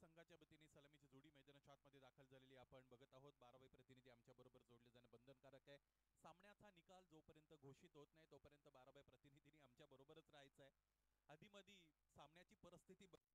संघाच्या वतीने सलामीची जोडी मैदानाच्या आतमध्ये दाखल झालेली आपण बघत आहोत. 12वे प्रतिनिधी आमच्या बरोबर जोडले जाणं बंधनकारक आहे. सामन्याचा निकाल जोपर्यंत घोषित होत नाही तोपर्यंत 12व्या प्रतिनिधींनी आमच्या बरोबरच राहायचं आहे. आधीमधी सामन्याची परिस्थिती साठी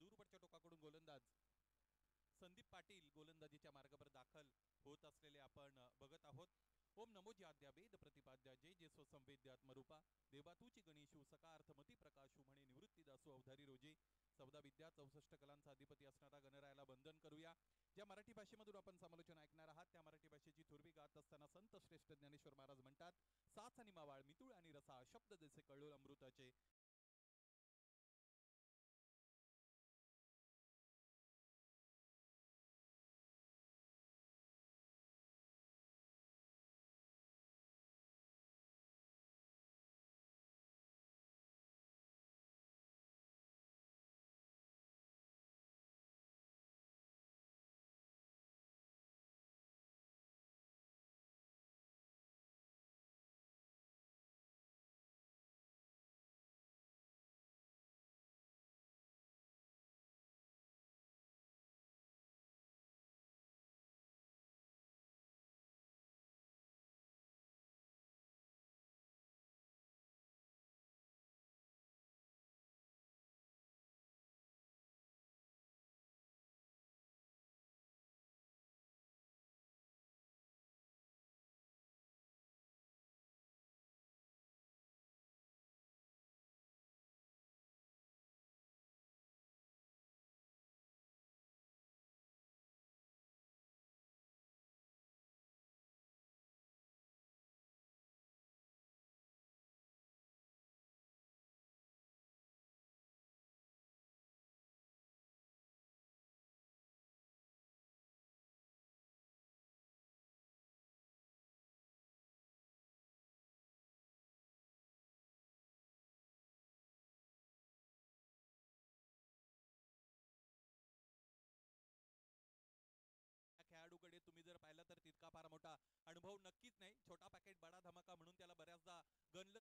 दूरवरच्या टोकाकडून गोलंदाज संदीप पाटील गोलंदाजीच्या मार्गावर दाखल होत असलेले आपण बघत आहोत. ओम नमोजी आद्या वेद प्रतिपाद्या जय जय सो संवेद्यात्मरूपा देवातूची गणेशू सकार्थ मती प्रकाशू म्हणे निवृत्ती दासू अवधारी रोजी 14 विद्या 64 कलांचा अधिपती असणारा गणरायाला वंदन करूया. ज्या मराठी भाषेमधून आपण समालोचन ऐकणार आहात त्या मराठी भाषेची थोरवी गात असताना संत श्रेष्ठ ज्ञानेश्वर महाराज म्हणतात, साच आणि मावाळ मितुळ आणि रसा शब्द जसे कळोळ अमृताचे. खेळाडूकडे तुम्ही जर पाहिलं तर तितका फार मोठा अनुभव नक्कीच नाही. छोटा पॅकेट बडा धमाका म्हणून त्याला बऱ्याचदा गणलं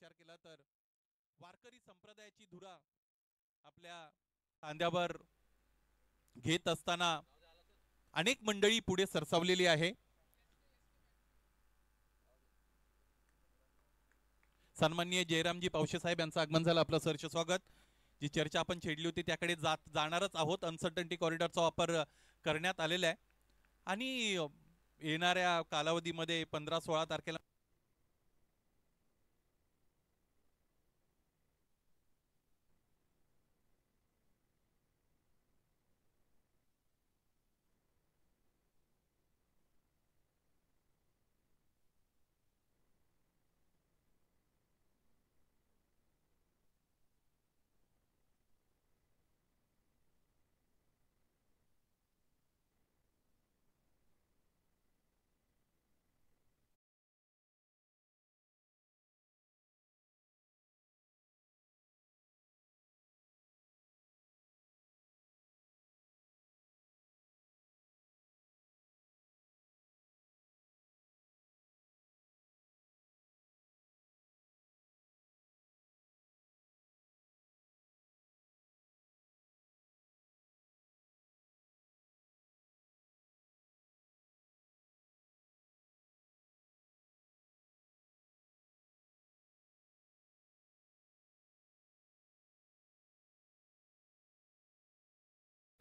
विचार केला तर वारकरी संप्रदायाची धुरा आपल्या खांद्यावर घेत असताना अनेक मंडळी पुढे सरसावलेली आहे. सन्माननीय जयरामजी पावशे साहेब यांचं आगमन झालं. आपलं सहर्ष स्वागत. जी चर्चा आपण छेडली होती त्याकडे जाणारच आहोत. अनसर्टन्टी कॉरिडॉरचा वापर करण्यात आलेला आहे आणि येणाऱ्या कालावधीमध्ये 15-16 तारखेला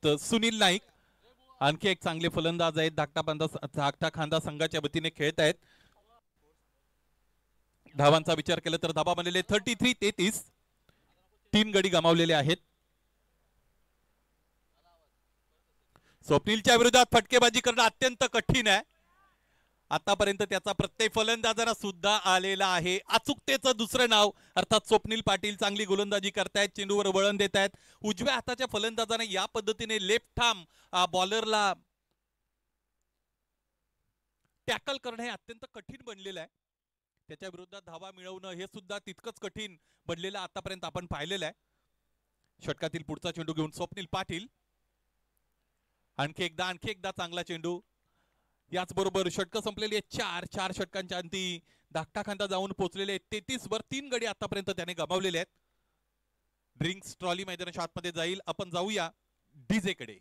सुनील नाईक आणखी एक चांगले फलंदाज आहेत. धाकटा खांदा संघाच्या वतीने खेळत आहेत. धावांचा विचार केला तर धावा बनलेले 33-33. 3 गडी गमावलेले आहेत. स्वप्नीलच्या विरोधात फटकेबाजी करणं अत्यंत कठीण आहे. आतापर्यंत त्याचा प्रत्येक फलंदाजाला सुद्धा आलेला आहे. अचूकतेचं दुसरं नाव अर्थात स्वप्नील पाटील चांगली गोलंदाजी करतायत. चेंडूवर वळण देत आहेत. उजव्या हाताच्या फलंदाजाने या पद्धतीने लेफ्ट आर्म बॉलरला टॅकल करणं हे अत्यंत कठीण बनलेलं आहे. त्याच्या विरोधात धावा मिळवणं हे सुद्धा तितकंच कठीण बनलेलं आतापर्यंत आपण पाहिलेलं आहे. षटकातील पुढचा चेंडू घेऊन स्वप्नील पाटील. आणखी एकदा चांगला चेंडू. याचबरोबर षटकं संपलेली आहेत. 4 षटकांच्या अंती धाकटा खांदा जाऊन पोहोचलेले 33 वर 3 गडी आतापर्यंत त्याने गमावलेले आहेत. ड्रिंक्स ट्रॉली मैदानाच्या आतमध्ये जाईल. आपण जाऊया डीजे कडे.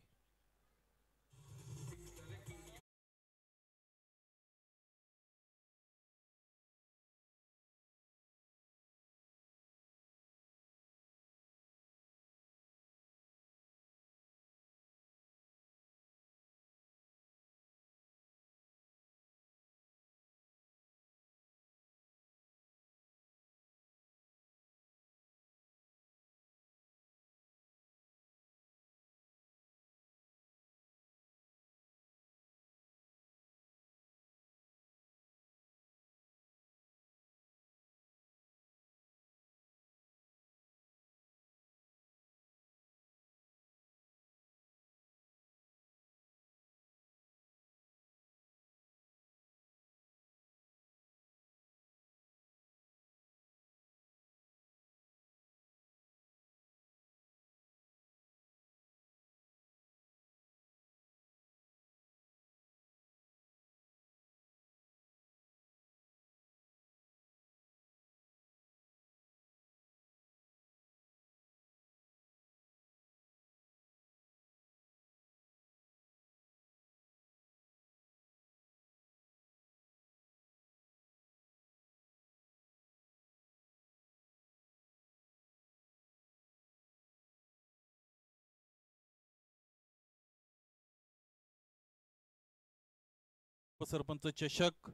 सरपंच चषक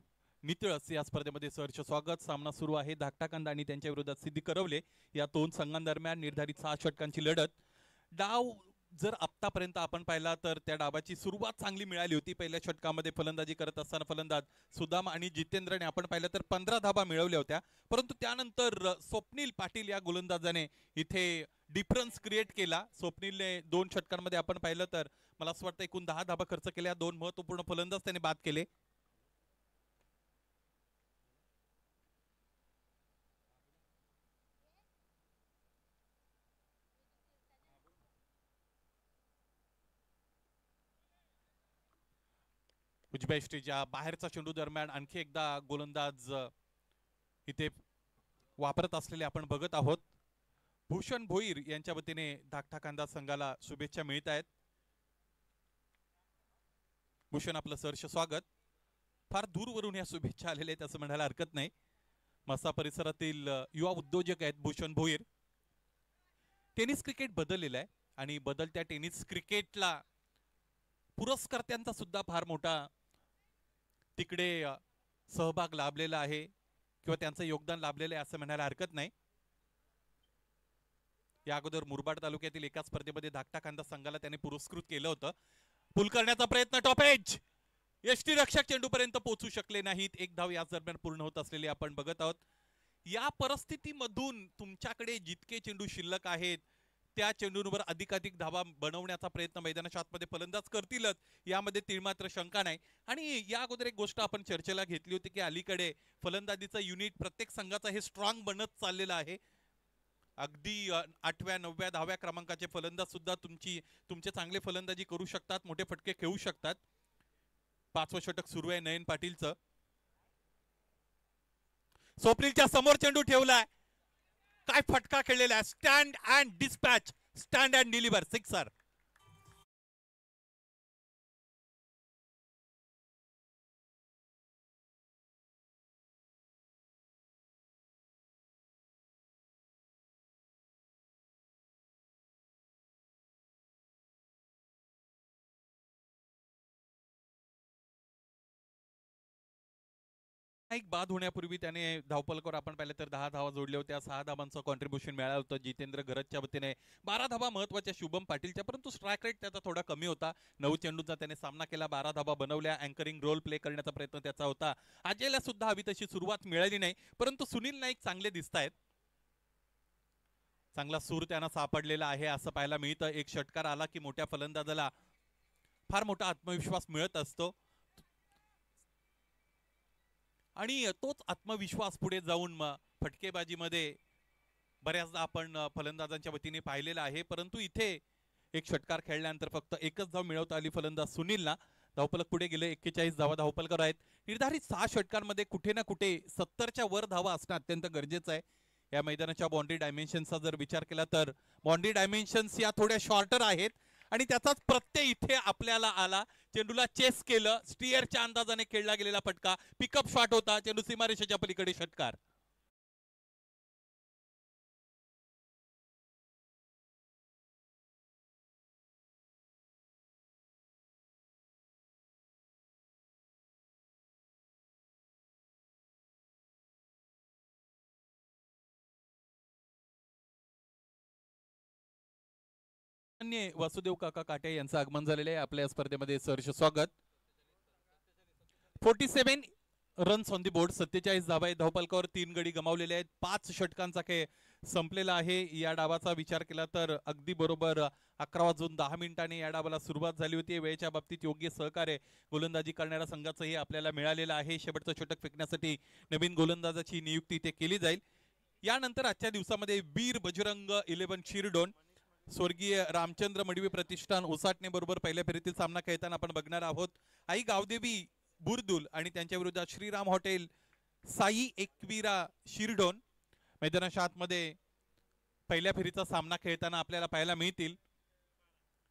नितळस या स्पर्धेमध्ये सहर्ष स्वागत. सामना सुरू आहे. धाकटा कांदा आणि त्यांच्या विरोधात सिद्धी करवले या 2 संघांदरम्यान निर्धारित 6 षटकांची लढत. डाव जर आतापर्यंत आपण पाहिला तर त्या डावाची सुरुवात चांगली मिळाली होती. पहिल्या षटकामध्ये फलंदाजी करत असताना फलंदाज सुदाम आणि जितेंद्रने आपण पाहिलं तर 15 धावा मिळवल्या होत्या. परंतु त्यानंतर स्वप्नील पाटील या गोलंदाजाने इथे डिफरन्स क्रिएट केला. स्वप्नीलने 2 षटकांमध्ये आपण पाहिलं तर मला असं वाटतं एकूण 10 धावा खर्च केल्या. 2 महत्वपूर्ण फलंदाज त्याने बाद केले. उजव्या बाहेरचा चेंडू दरम्यान आणखी एकदा गोलंदाज इथे वापरत असलेले आपण बघत आहोत. भूषण भोईर यांच्या वतीने धाकटा कांदा संघाला शुभेच्छा मिळत आहेत. भूषण, आपलं सहर्ष स्वागत. फार दूरवरून या शुभेच्छा आलेल्या आहेत असं म्हणायला हरकत नाही. मसा परिसरातील युवा उद्योजक आहेत भूषण भोईर. टेनिस क्रिकेट बदललेलं आहे आणि बदलत्या टेनिस क्रिकेटला पुरस्कर्त्यांचा सुद्धा फार मोठा तिकडे सहभाग लाभलेला आहे किंवा त्यांचं योगदान लाभलेलं आहे असं म्हणायला हरकत नाही. या अगोदर मुरबाड तालुक्यातील एका स्पर्धेमध्ये धाकटा कांदा संघाला त्याने पुरस्कृत केलं होतं. पुल करण्याचा प्रयत्न, टॉपेज, यष्टी रक्षक चेंडूपर्यंत पोहोचू शकले नाहीत. एक धाव याच दरम्यान पूर्ण होत असलेली आपण बघत आहोत. या परिस्थितीमधून तुमच्याकडे जितके चेंडू शिल्लक आहेत त्या चेंडूंवर अधिकाधिक धावा बनवण्याचा प्रयत्न मैदानाच्या आतमध्ये फलंदाज करतीलच, यामध्ये तीळमात्र शंका नाही. आणि या अगोदर एक गोष्ट आपण चर्चेला घेतली होती की अलीकडे फलंदाजीचं युनिट प्रत्येक संघाचा हे स्ट्रॉंग बनत चाललेलं आहे. अगदी 8व्या 9व्या 10व्या क्रमांकाचे फलंदाज सुद्धा तुमचे चांगले फलंदाजी करू शकतात, मोठे फटके खेळू शकतात. 5वं षटक सुरू आहे नयन पाटीलचं. स्वप्नीलच्या समोर चेंडू ठेवलाय, काय फटका खेळलेला आहे. Stand and dispatch, stand and deliver, sixer. एक बाद होण्यापूर्वी त्याने धावपलकर आपण पाहिलं तर 10 धावा जोडल्या होत्या. 6 धावांचं कॉन्ट्रीब्युशन मिळालं होतं जितेंद्र गरजच्या वतीने. 12 धावा महत्वाच्या शुभम पाटीलच्या, परंतु स्ट्राईक रेट त्याचा थोडा कमी होता. 9 चेंडूंचा त्याने सामना केला, 12 धावा बनवल्या. अँकरिंग रोल प्ले करण्याचा प्रयत्न त्याचा होता. अजयला सुद्धा हवी तशी सुरुवात मिळाली नाही, परंतु सुनील नाईक चांगले दिसत आहेत. चांगला सूर त्यांना सापडलेला आहे असं पाहायला मिळतं. एक षटकार आला की मोठ्या फलंदाजाला फार मोठा आत्मविश्वास मिळत असतो आणि तोच आत्मविश्वास पुढे जाऊन फटकेबाजीमध्ये बऱ्याचदा आपण फलंदाजांच्या वतीने पाहिलेला आहे. परंतु इथे एक षटकार खेळल्यानंतर फक्त एकच धाव मिळवता आली फलंदाज सुनीलला. धावपलक पुढे गेले, 41 धावा धावपलकर आहेत. निर्धारित 6 षटकांमध्ये कुठे ना कुठे 70च्या वर धावा असणं अत्यंत गरजेचं आहे. या मैदानाच्या बाउंड्री डायमेन्शनचा जर विचार केला तर बाउंड्री डायमेन्शन्स या थोड्या शॉर्टर आहेत आणि त्याचाच प्रत्यय इथे आपल्याला आला. चेंडूला चेस केलं, स्टिअरच्या अंदाजाने खेळला गेलेला फटका, पिकअप शॉट होता, चेंडू सीमारेषेच्या पलीकडे षटकार. वासुदेव काका काटे यांचं आगमन झालेलं आहे. आपल्या स्पर्धेमध्ये सहर्ष स्वागत. 47 रन्स ऑन दी बोर्ड, 47 धावा आहेत. धावपलकावर 3 गडी गमावलेले आहेत. 5 षटकांचा खेळ संपलेला आहे. या डावाचा विचार केला तर अगदी बरोबर 11 वाजून 10 मिनिटांनी या डावाला सुरुवात झाली होती. वेळेच्या बाबतीत योग्य सहकार्य गोलंदाजी करणाऱ्या संघाचंही आपल्याला मिळालेलं आहे. शेवटचं षटक फेकण्यासाठी नवीन गोलंदाजाची नियुक्ती ते केली जाईल. यानंतर आजच्या दिवसामध्ये वीर बजरंग 11 शिरडोन, स्वर्गीय रामचंद्र मडवी प्रतिष्ठान उसाटणे बरोबर पहिल्या फेरीतील सामना खेळताना आपण बघणार आहोत. आई गावदेवी बुरदुल आणि त्यांच्या विरोधात श्रीराम हॉटेल साई एकवीरा शिरडोन मैदानाच्या आतमध्ये पहिल्या फेरीचा सामना खेळताना आपल्याला पाहायला मिळतील.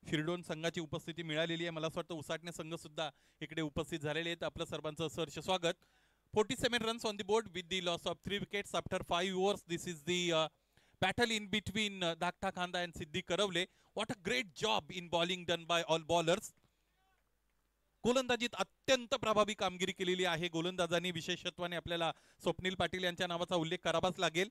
शिरडोन संघाची उपस्थिती मिळालेली आहे. मला असं वाटतं उसाटणे संघ सुद्धा इकडे उपस्थित झालेले आहेत. आपलं सर्वांचं सहर्ष स्वागत. 47 runs on the board with the loss of 3 wickets after 5 overs. This is the battle in between Dhakta Khanda and Siddhi Karavle. What a great job in bowling done by all bowlers. गोलंदाजीत अत्यंत प्रभावी कामगिरी केलेली आहे गोलंदाजांनी. विशेषत्वाने आपल्याला स्वप्नील पाटील यांच्या नावाचा उल्लेख करावाच लागेल.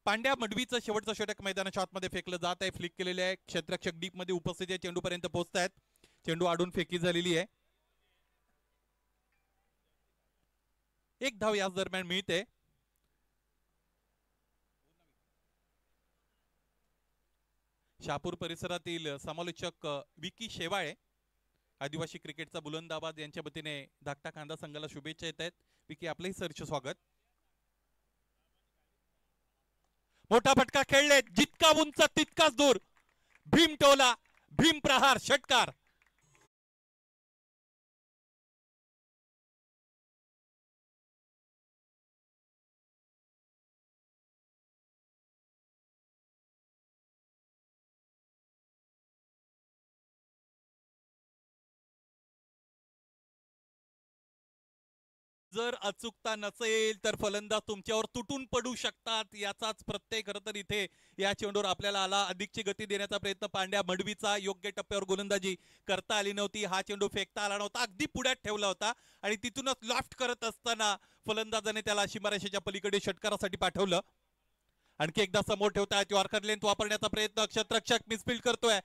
पांड्या मडवीचं शेवटचं षटक मैदानाच्या आतमध्ये फेकलं जात आहे. फ्लिक केलेले आहे. क्षेत्ररक्षक डीप मध्ये उपस्थित आहे. चेंडूपर्यंत पोहोचतायत. चेंडू आडून फेकी झालेली आहे. एक धाव याच दरम्यान मिळते. शहापूर परिसरातील समालोचक विकी शेवाळे, आदिवासी क्रिकेटचा बुलंदाबाद, यांच्या वतीने धाकटा कांदा संघाला शुभेच्छा येत आहेत. विकी, आपलंही सहर्ष स्वागत. मोठा फटका खेळले, जितका उंच तितकाच दूर. भीम टोला, भीम प्रहार, षटकार. जर अचूकता नसेल तर फलंदाज तुमच्यावर तुटून पडू शकतात, याचाच प्रत्यय खरं तर इथे या चेंडूवर आपल्याला आला. अधिकची गती देण्याचा प्रयत्न पांड्या मडवीचा, योग्य टप्प्यावर गोलंदाजी करता आली नव्हती. हा चेंडू फेकता आला नव्हता, अगदी पुढ्यात ठेवला होता आणि तिथूनच लॉफ्ट करत असताना फलंदाजाने त्याला सीमारेषेच्या पलीकडे षटकारासाठी पाठवलं. आणखी एकदा समोर ठेवतायत, यॉर्कर लेंथ वापरण्याचा प्रयत्न, क्षेत्ररक्षक मिसफील्ड करतोय.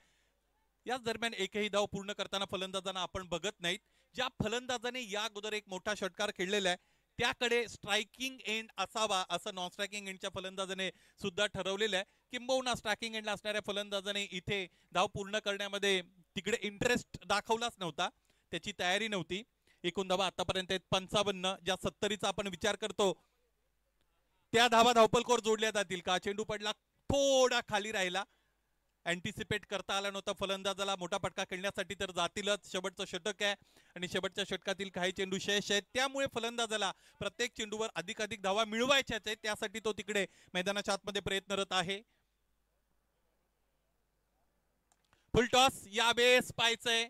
याच दरम्यान एकही धाव पूर्ण करताना फलंदाजांना आपण बघत नाहीत. ज्या फलंदाजाने या अगोदर एक मोठा षटकार खेळलेला आहे त्याकडे स्ट्रायकिंग एंड असावा असं नॉन स्ट्रायकिंग एंडच्या फलंदाजाने सुद्धा ठरवलेलं आहे. किंबहुना स्ट्रायकिंग एंडला असणाऱ्या फलंदाजाने इथे धाव पूर्ण करण्यामध्ये तिकडे इंटरेस्ट दाखवलाच नव्हता, त्याची तयारी नव्हती. एकूण धावा आतापर्यंत 55, ज्या 70चा आपण विचार करतो त्या धावा धावपलकोर जोडल्या जातील का? चेंडू पडला, थोडा खाली राहिला, अँटिसिपेट करता आला नव्हता फलंदाजाला. मोठा फटका खेळण्यासाठी तर जातीलच, शेवटचं षटक आहे आणि शेवटच्या षटकातील काही चेंडू शेष आहेत, त्यामुळे फलंदाजाला प्रत्येक चेंडूवर अधिकाधिक धावा मिळवायच्याच आहेत. त्यासाठी तो तिकडे मैदानाच्या आतमध्ये प्रयत्नरत आहे. फुलटॉस यावेळेस पाहायचंय,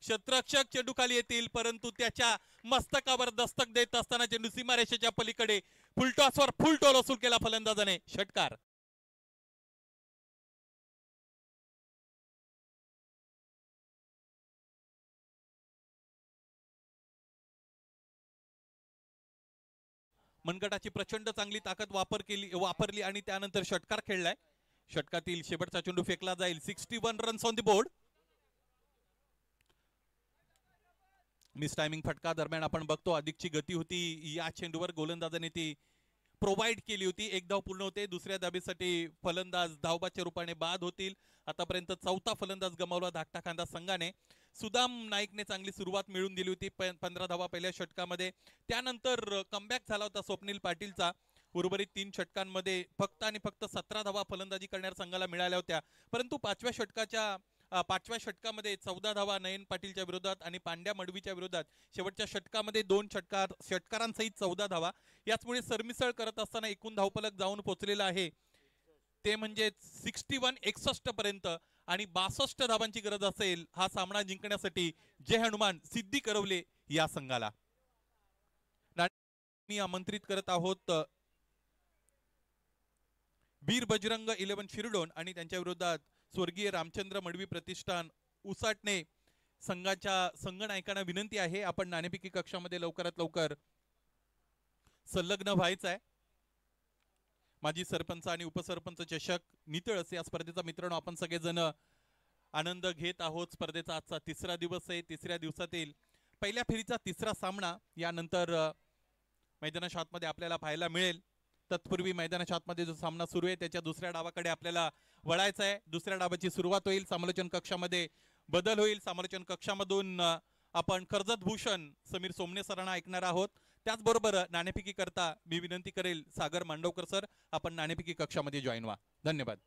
क्षेत्ररक्षक चेंडू खाली येतील परंतु त्याच्या मस्तकावर दस्तक देत असताना चेंडू सीमारेषेच्या पलीकडे फुलटॉसवर फुल टोल वसूल केला फलंदाजाने, षटकार. मनगटाची प्रचंड चांगली ताकद वापरली आणि त्यानंतर षटकार खेळलाय. षटकातील शेवटचा चेंडू फेकला जाईल. 61 runs on the board. Miss timing फटका दरम्यान आपण बघतो अधिकची गती होती या चेंडूवर, गोलंदाजाने ती प्रोव्हाइड केली होती. एक धाव पूर्ण होते. दुसऱ्या धाबेसाठी फलंदाज धावबाच्या रूपाने बाद होतील. आतापर्यंत चौथा फलंदाज गमावला धाकटा खांदा संघाने. सुदाम नाईकने चांगली सुरुवात मिळवून दिली होती, 15 धावा पहिल्या षटकामध्ये. त्यानंतर कमबॅक झाला होता स्वप्नील पाटीलचा. उर्वरित 3 षटकांमध्ये फक्त आणि फक्त 17 धावा फलंदाजी करणाऱ्या संघाला मिळाल्या होत्या. परंतु पाचव्या षटकामध्ये 14 धावा नयन पाटीलच्या विरोधात आणि पांड्या मडवीच्या विरोधात. शेवटच्या षटकामध्ये 2 षटकारांसहित 14 धावा. याचमुळे सरमिसळ करत असताना एकूण धावफलक जाऊन पोहोचलेला आहे ते म्हणजे 61 पर्यंत आणि 62 धावांची गरज असेल हा सामना जिंकण्यासाठी. जय हनुमान सिद्धी करवले या संघाला मी आमंत्रित करत आहोत वीर बजरंग 11 शिरडोन आणि त्यांच्या विरोधात स्वर्गीय रामचंद्र मडवी प्रतिष्ठान उसाटणे संघाच्या संघनायकांना विनंती आहे आपण नाणेफेकी कक्षामध्ये लवकरात लवकर संलग्न व्हायचं आहे. माजी सरपंच आणि उपसरपंच चषक नितळस या स्पर्धेचा मित्रांनो आपण सगळेजण आनंद घेत आहोत. स्पर्धेचा आजचा 3रा दिवस आहे. 3ऱ्या दिवसातील पहिल्या फेरीचा 3रा सामना यानंतर मैदानाच्या आतमध्ये आपल्याला पाहायला मिळेल. तत्पूर्वी मैदानाच्या आतमध्ये जो सामना सुरू आहे त्याच्या दुसऱ्या डावाकडे आपल्याला वळायचं आहे. दुसऱ्या डावाची सुरुवात होईल. समालोचन कक्षामध्ये बदल होईल. समालोचन कक्षामधून आपण कर्जत भूषण समीर सोमने सरांना ऐकणार आहोत. त्याचबरोबर नाणेफेकी करता मी विनंती करेल सागर मांडवकर सर आपण नाणेफेकी कक्षामध्ये जॉईन व्हा. धन्यवाद.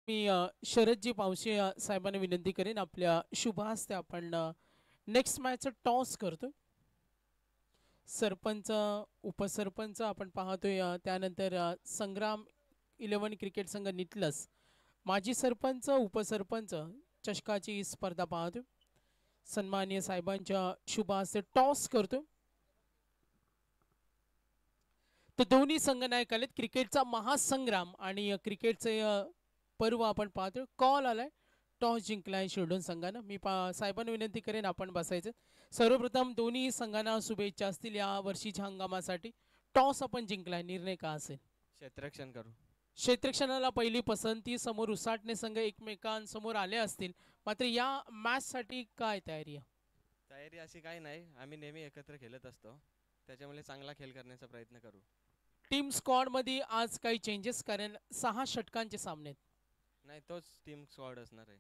मी शरदजी पावसे साहेबांना विनंती करेन आपल्या शुभ हस्ते आपण नेक्स्ट मॅच टॉस करतो. सरपंच उपसरपंच आपण पाहतोय. त्यानंतर संग्राम 11 क्रिकेट संघ नितलस माजी सरपंच उपसरपंच चषकाची स्पर्धा पाहतोय. सन्माननीय साहेबांच्या शुभ हस्ते टॉस करतो. तर दोन्ही संघनायक आलेत. क्रिकेटचा महासंग्राम आणि क्रिकेटचे पर्व आपण पाहतोय. कॉल आलाय, टॉस जिंकलाय शिरडोन संघानं. मी साहेबांना विनंती करेन आपण बसायचं. सर्वप्रथम दोन्ही संघांना शुभेच्छा असतील या वर्षीच्या हंगामासाठी. टॉस आपण जिंकलाय, निर्णय का असेल? क्षेत्ररक्षण करू. क्षेत्ररक्षणाला पहिली पसंती. समोर उसाटणे संघ एकमेकांसमोर आले असतील, मात्र या मॅच साठी काय तयारी आहे? तयारी अशी काही नाही, आम्ही नेहमी एकत्र खेळत असतो, त्याच्यामुळे चांगला खेळ करण्याचा प्रयत्न करू. टीम स्क्वॉड मध्ये आज काही चेंजेस, कारण 6 षटकांचे सामने नाही, तोच टीम स्क्वॉड असणार आहे.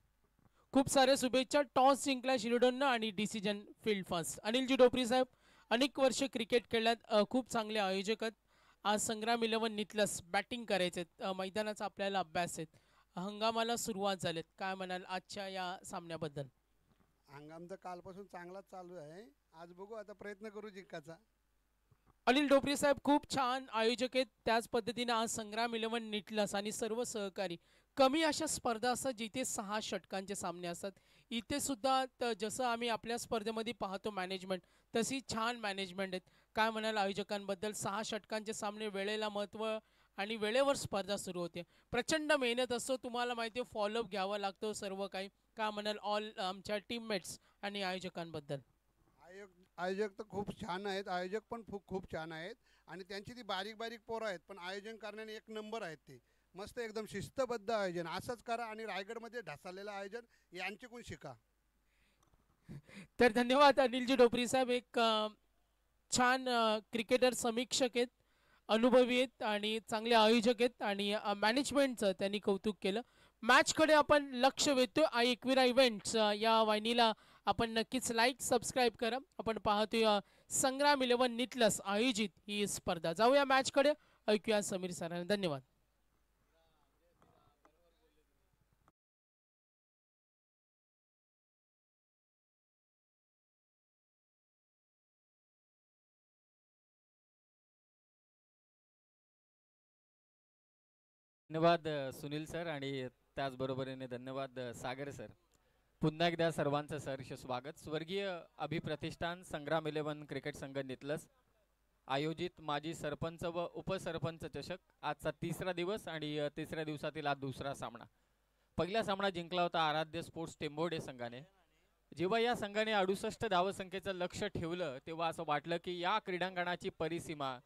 खूप साऱ्या शुभेच्छा. टॉस जिंकला शिरडोननं आणि डिसिजन फील्ड फर्स्ट. अनिलजी डोपरी साहेब अनेक वर्ष क्रिकेट खेळल्यात, खूप चांगले आयोजक आहेत. आज संग्राम 11 नितलस बॅटिंग करायचे, मैदानाचा आपल्याला अभ्यास आहे. हंगामाला सुरुवात झालीत, काय म्हणाल आजच्या या सामन्याबद्दल? हंगाम तर कालपासून चांगलाच चालू आहे. आज बघू, आता प्रयत्न करू जिंकायचा. अनिल ढोपरे साहेब खूप छान आयोजक आहेत. त्याच पद्धतीने आज संग्राम इलेव्हन निटलस आणि सर्व सहकारी कमी अशा स्पर्धा असतात जिथे 6 षटकांचे सामने असतात. इथे सुद्धा जसं आम्ही आपल्या स्पर्धेमध्ये पाहतो मॅनेजमेंट, तशी छान मॅनेजमेंट आहेत. काय म्हणाल आयोजकांबद्दल? 6 षटकांचे सामने, वेळेला महत्त्व आणि वेळेवर स्पर्धा सुरू होते. प्रचंड मेहनत असतो, तुम्हाला माहिती आहे, फॉलोअप घ्यावा लागतो सर्व काही. काय म्हणाल ऑल आमच्या टीममेट्स आणि आयोजकांबद्दल? आयोजक तर खूप छान आहेत. आयोजक पण खूप खूप छान आहेत आणि त्यांची ती बारीक बारीक पोरं आहेत, पण आयोजन करण्याने एक नंबर आहेत. ते मस्त एकदम शिस्तबद्ध आयोजन असंच करा आणि रायगडमध्ये ढासळलेलं आयोजन यांच्याकडून शिका. तर धन्यवाद अनिलजी ढोपरे साहेब. एक छान क्रिकेटर समीक्षक आहेत, अनुभवी आहेत आणि चांगले आयोजक आहेत आणि मॅनेजमेंटचं त्यांनी कौतुक केलं. मॅचकडे आपण लक्ष वेधतोय. आई एकविरा इव्हेंट्स या वाहिनीला आपण नक्कीच लाईक सबस्क्राईब करा. आपण पाहतोय संग्राम इलेव्हन निटलस आयोजित ही स्पर्धा. जाऊया मॅचकडे, ऐकूया समीर सरांना. धन्यवाद. धन्यवाद सुनील सर आणि त्याचबरोबरीने धन्यवाद सागर सर. पुन्हा एकदा सर्वांचं सहर्ष स्वागत. स्वर्गीय अभिप्रतिष्ठान संग्राम इलेव्हन क्रिकेट संघ नितलस आयोजित माजी सरपंच व उपसरपंच चषक आजचा 3रा दिवस आणि 3ऱ्या दिवसातील आज दुसरा सामना. पहिला सामना जिंकला होता आराध्य स्पोर्ट्स टेंबोडे संघाने. जेव्हा या संघाने 68 धावसंख्येचं लक्ष ठेवलं तेव्हा असं वाटलं की या क्रीडांगणाची परिसीमा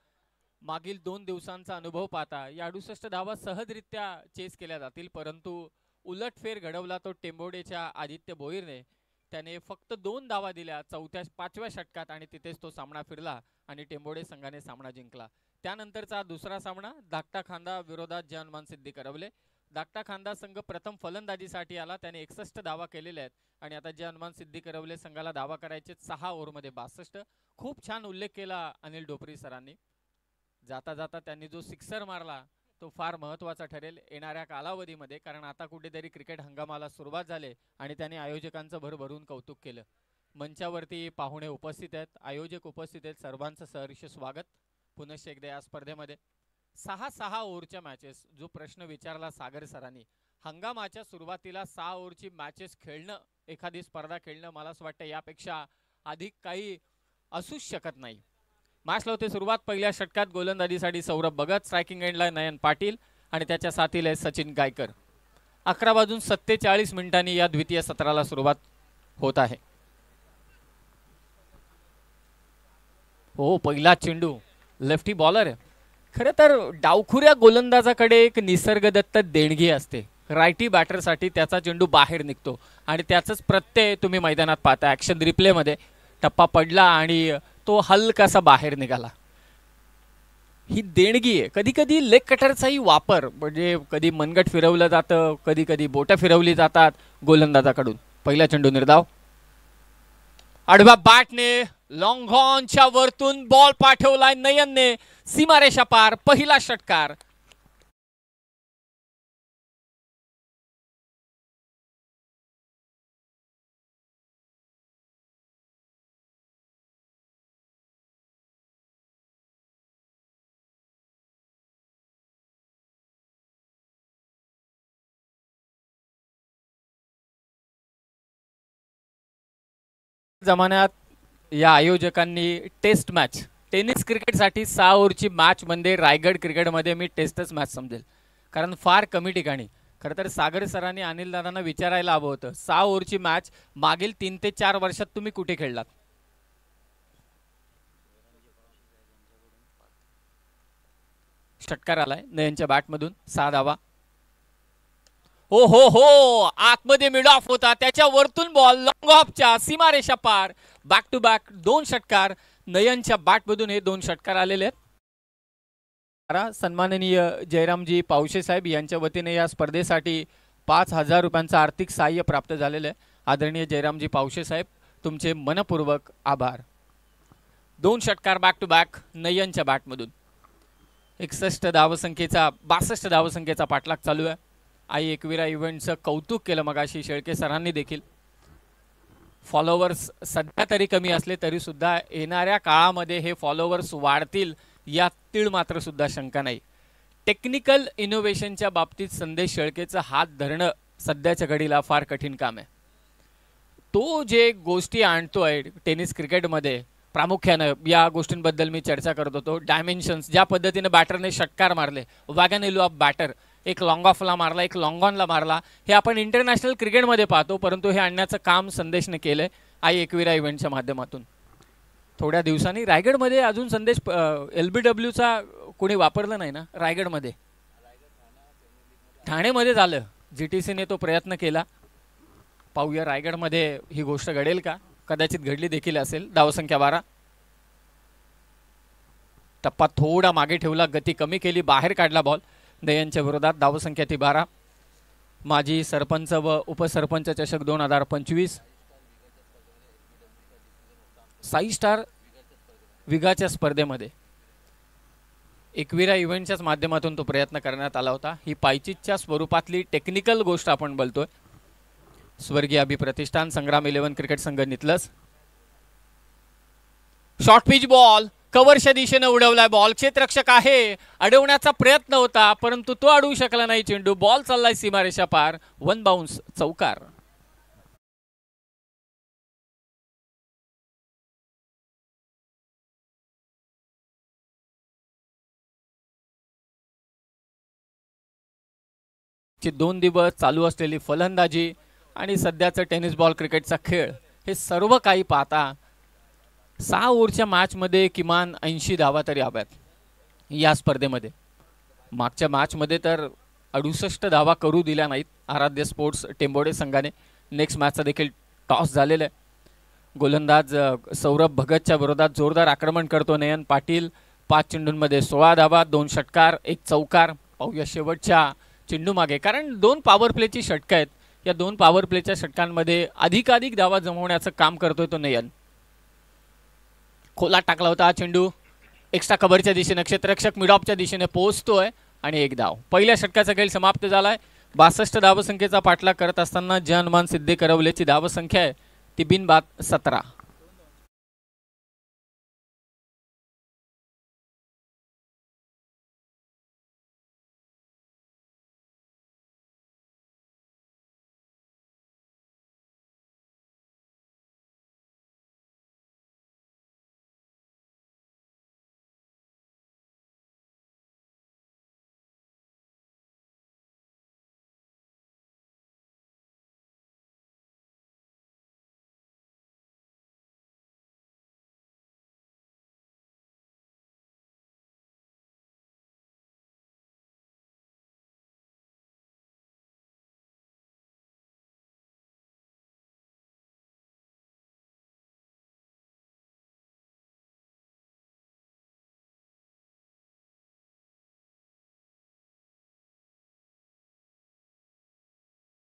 मागील 2 दिवसांचा अनुभव पाहता या 68 धावा सहजरित्या चेस केल्या जातील, परंतु उलटफेर घडवला तो टेंबोडेच्या आदित्य भोईरने. त्याने फक्त 2 धावा दिल्या 4व्या-5व्या षटकात आणि तिथेच तो सामना फिरला आणि टेंबोडे संघाने सामना जिंकला. त्यानंतरचा दुसरा सामना धाकटा खांदा विरोधात जय हनुमान सिद्धी करवले. धाकटा खांदा संघ प्रथम फलंदाजीसाठी आला, त्याने 61 धावा केलेल्या आहेत आणि आता जय हनुमान सिद्धी करवले संघाला धावा करायचे 6 ओव्हरमध्ये 62. खूप छान उल्लेख केला अनिल ढोपरे सरांनी. जाता जाता त्यांनी जो सिक्सर मारला तो फार महत्त्वाचा ठरेल येणाऱ्या कालावधीमध्ये, कारण आता कुठेतरी क्रिकेट हंगामाला सुरुवात झाली आणि त्यांनी आयोजकांचं भरभरून कौतुक केलं. मंचावरती पाहुणे उपस्थित आहेत, आयोजक उपस्थित आहेत, सर्वांचं सहर्ष स्वागत पुनश्च एकदा या स्पर्धेमध्ये. 6 ओव्हरच्या मॅचेस, जो प्रश्न विचारला सागर सरांनी, हंगामाच्या सुरुवातीला 6 ओव्हरची मॅचेस खेळणं, एखादी स्पर्धा खेळणं, मला असं वाटतं यापेक्षा अधिक काही असूच शकत नाही. मॅचला होते सुरुवात. पहिल्या षटकात गोलंदाजीसाठी सौरभ भगत, स्ट्रायकिंग एंडला नयन पाटील आणि त्याच्या साथीला सचिन गायकर. 11:47 या द्वितीय सत्राला सुरुवात होत आहे. हो, पहिला चेंडू लेफ्टी बॉलर आहे. खरं तर डावखुऱ्या गोलंदाजाकडे एक निसर्गदत्त देणगी असते. रायटी बॅटरसाठी त्याचा चेंडू बाहेर निघतो आणि त्याचाच प्रत्यय तुम्ही मैदानात पाहता. ॲक्शन रिप्लेमध्ये टप्पा पडला आणि तो हलकासा बाहेर निघाला. ही देणगी आहे. कधी कधी लेग कटरचाही वापर, म्हणजे कधी मनगट फिरवलं जातं, कधी कधी बोटं फिरवली जातात गोलंदाजाकडून. पहिला चेंडू निर्धाव, आडव्या बॅटने लॉंग ऑनच्या वरतून बॉल पाठवलाय नयनने सीमारेषा पार. पहिला षटकार. जमान्यात या आयोजकांनी टेस्ट मॅच, टेनिस क्रिकेटसाठी 6 ओव्हरची मॅच म्हणजे रायगड क्रिकेटमध्ये मी टेस्टच मॅच समजेल, कारण फार कमी ठिकाणी. खरं तर सागर सरांनी अनिल दादांना विचारायला हवं होतं, 6 ओव्हरची मॅच मागील 3 ते 4 वर्षात तुम्ही कुठे खेळलात? षटकार आलाय नयनच्या बॅटमधून, 6 धावा. हो हो हो, आतमध्ये मिड ऑफ होता, त्याच्या वरतून बॉल लॉंग ऑफच्या सीमारेषा पार. बॅक टू बॅक 2 षटकार नयनच्या बॅटमधून, हे 2 षटकार आलेले आहेत. सन्माननीय जयरामजी पावशे साहेब यांच्या वतीने या स्पर्धेसाठी 5,000 रुपयांचं आर्थिक सहाय्य प्राप्त झालेलं आहे. आदरणीय जयरामजी पावशे साहेब, तुमचे मनपूर्वक आभार. 2 षटकार बॅक टू बॅक नयनच्या बॅटमधून. 61 धावसंख्येचा 62 धावसंख्येचा पाठलाग चालू आहे. आई एकविरा इव्हेंटचं कौतुक केलं मगाशी शेळके सरांनी देखील. फॉलोवर्स सध्या तरी कमी असले तरी सुद्धा येणाऱ्या काळामध्ये हे फॉलोवर्स वाढतील यात तीळ मात्र सुद्धा शंका नाही. टेक्निकल इनोव्हेशनच्या बाबतीत संदेश शेळकेचा हात धरणं सध्याच्या घडीला फार कठीण काम आहे. तो जे गोष्टी आणतोय टेनिस क्रिकेटमध्ये प्रामुख्यानं या गोष्टींबद्दल मी चर्चा करत होतो. डायमेन्शन्स, ज्या पद्धतीने बॅटरने षटकार मारले, वॅगॅनेलो ऑफ बॅटर, एक लॉंग ऑफला मारला, एक लॉंग ऑनला मारला, हे आपण इंटरनॅशनल क्रिकेटमध्ये पाहतो, परंतु हे आणण्याचं काम संदेशने केलं आई एकविरा इव्हेंटच्या माध्यमातून. थोड्या दिवसांनी रायगडमध्ये अजून संदेश LBWचा कोणी वापरलं नाही ना रायगडमध्ये, ठाणेमध्ये झालं, GTCने तो प्रयत्न केला. पाहूया रायगडमध्ये ही गोष्ट घडेल का, कदाचित घडली देखील असेल. धावसंख्या 12, टप्पा थोडा मागे ठेवला, गती कमी केली, बाहेर काढला बॉल नयनच्या विरोधात. धावसंख्या ती 12. माजी सरपंच व उपसरपंच चषक 2025 साई स्टार विगाच्या स्पर्धेमध्ये एकविरा इव्हेंटच्याच माध्यमातून तो प्रयत्न करण्यात आला होता. ही पायचीच्या स्वरूपातली टेक्निकल गोष्ट आपण बोलतोय. स्वर्गीय अभिप्रतिष्ठान संग्राम 11 क्रिकेट संघ नितलस. शॉर्ट पिच बॉल कव्हरच्या दिशेने उडवलाय बॉल, क्षेत्ररक्षक आहे, अडवण्याचा प्रयत्न होता परंतु तो अडवू शकला नाही चेंडू. बॉल चाललाय सीमारेषा पार, 1 बाउन्स, चौकार. ची 2 दिवस चालू असलेली फलंदाजी आणि सध्याचं टेनिस बॉल क्रिकेटचा खेळ हे सर्व काही पाहता 6 ओव्हरच्या मॅचमध्ये किमान 80 धावा तरी हव्यात या स्पर्धेमध्ये. मागच्या मॅचमध्ये तर 68 धावा करू दिल्या नाहीत आराध्य स्पोर्ट्स टेंबोडे संघाने. नेक्स्ट मॅचचा देखील टॉस झालेला आहे. गोलंदाज सौरभ भगतच्या विरोधात जोरदार आक्रमण करतो नयन पाटील. 5 चेंडूंमध्ये 16 धावा, 2 षटकार, 1 चौकार. पाहूया शेवटच्या चेंडू मागे, कारण 2 पॉवर प्लेची षटकं आहेत. या 2 पॉवर प्लेच्या षटकांमध्ये अधिकाधिक धावा जमवण्याचं काम करतोय तो नयन. खोला टाकला होता हा चेंडू, एक्स्ट्रा कव्हरच्या दिशेने क्षेत्ररक्षक मिडऑफच्या दिशेने पोहोचतोय आणि 1 धाव. पहिल्या षटकाचा खेळ समाप्त झालाय. 62 धावसंख्येचा पाठलाग करत असताना जे हनुमान सिद्धे करवलेची धावसंख्या आहे ती बिनबाद 17.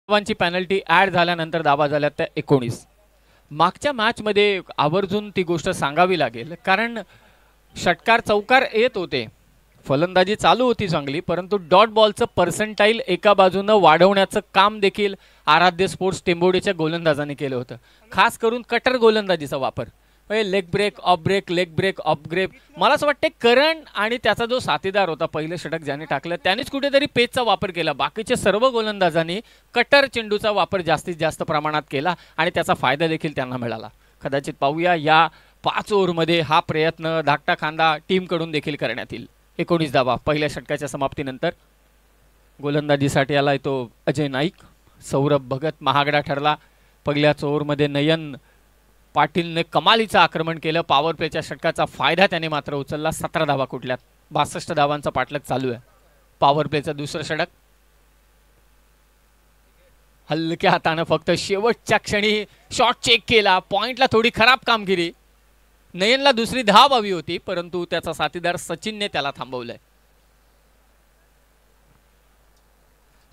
धावांची पेनल्टी ॲड झाल्यानंतर धावा झाल्या त्या 19. मागच्या मॅचमध्ये आवर्जून ती गोष्ट सांगावी लागेल, कारण षटकार चौकार येत होते, फलंदाजी चालू होती चांगली, परंतु डॉट बॉलचं पर्सेंटाईल एका बाजूनं वाढवण्याचं काम देखील आराध्य स्पोर्ट्स टेंबोडेच्या गोलंदाजाने केलं होतं. खास करून कटर गोलंदाजीचा वापर, leg break off break, leg break off break. मला असं वाटतं करण आणि त्याचा जो साथीदार होता पहिलं षटक ज्याने टाकलं त्यानेच कुठेतरी पेचचा वापर केला. बाकीच्या सर्व गोलंदाजांनी कटर चेंडूचा वापर जास्तीत जास्त प्रमाणात केला आणि त्याचा फायदा देखील त्यांना मिळाला. कदाचित पाहूया या 5 ओव्हरमध्ये हा प्रयत्न धाकटा खांदा टीमकडून देखील करण्यात येईल. 19 धावा पहिल्या षटकाच्या समाप्तीनंतर. गोलंदाजीसाठी आलाय तो अजय नाईक. सौरभ भगत महागडा ठरला. पहिल्याच ओव्हरमध्ये नयन पाटीलने कमालीचं आक्रमण केलं. पॉवर प्लेच्या षटकाचा फायदा त्याने मात्र उचलला. 17 धावा कुठल्यात. 62 धावांचा पाठलाग चालू आहे. पॉवर प्लेचं दुसरं षटक हलक्या हातानं फक्त शेवटच्या क्षणी शॉट चेक केला. पॉइंटला थोडी खराब कामगिरी. नयनला दुसरी धाव हवी होती परंतु त्याचा साथीदार सचिनने त्याला थांबवलंय.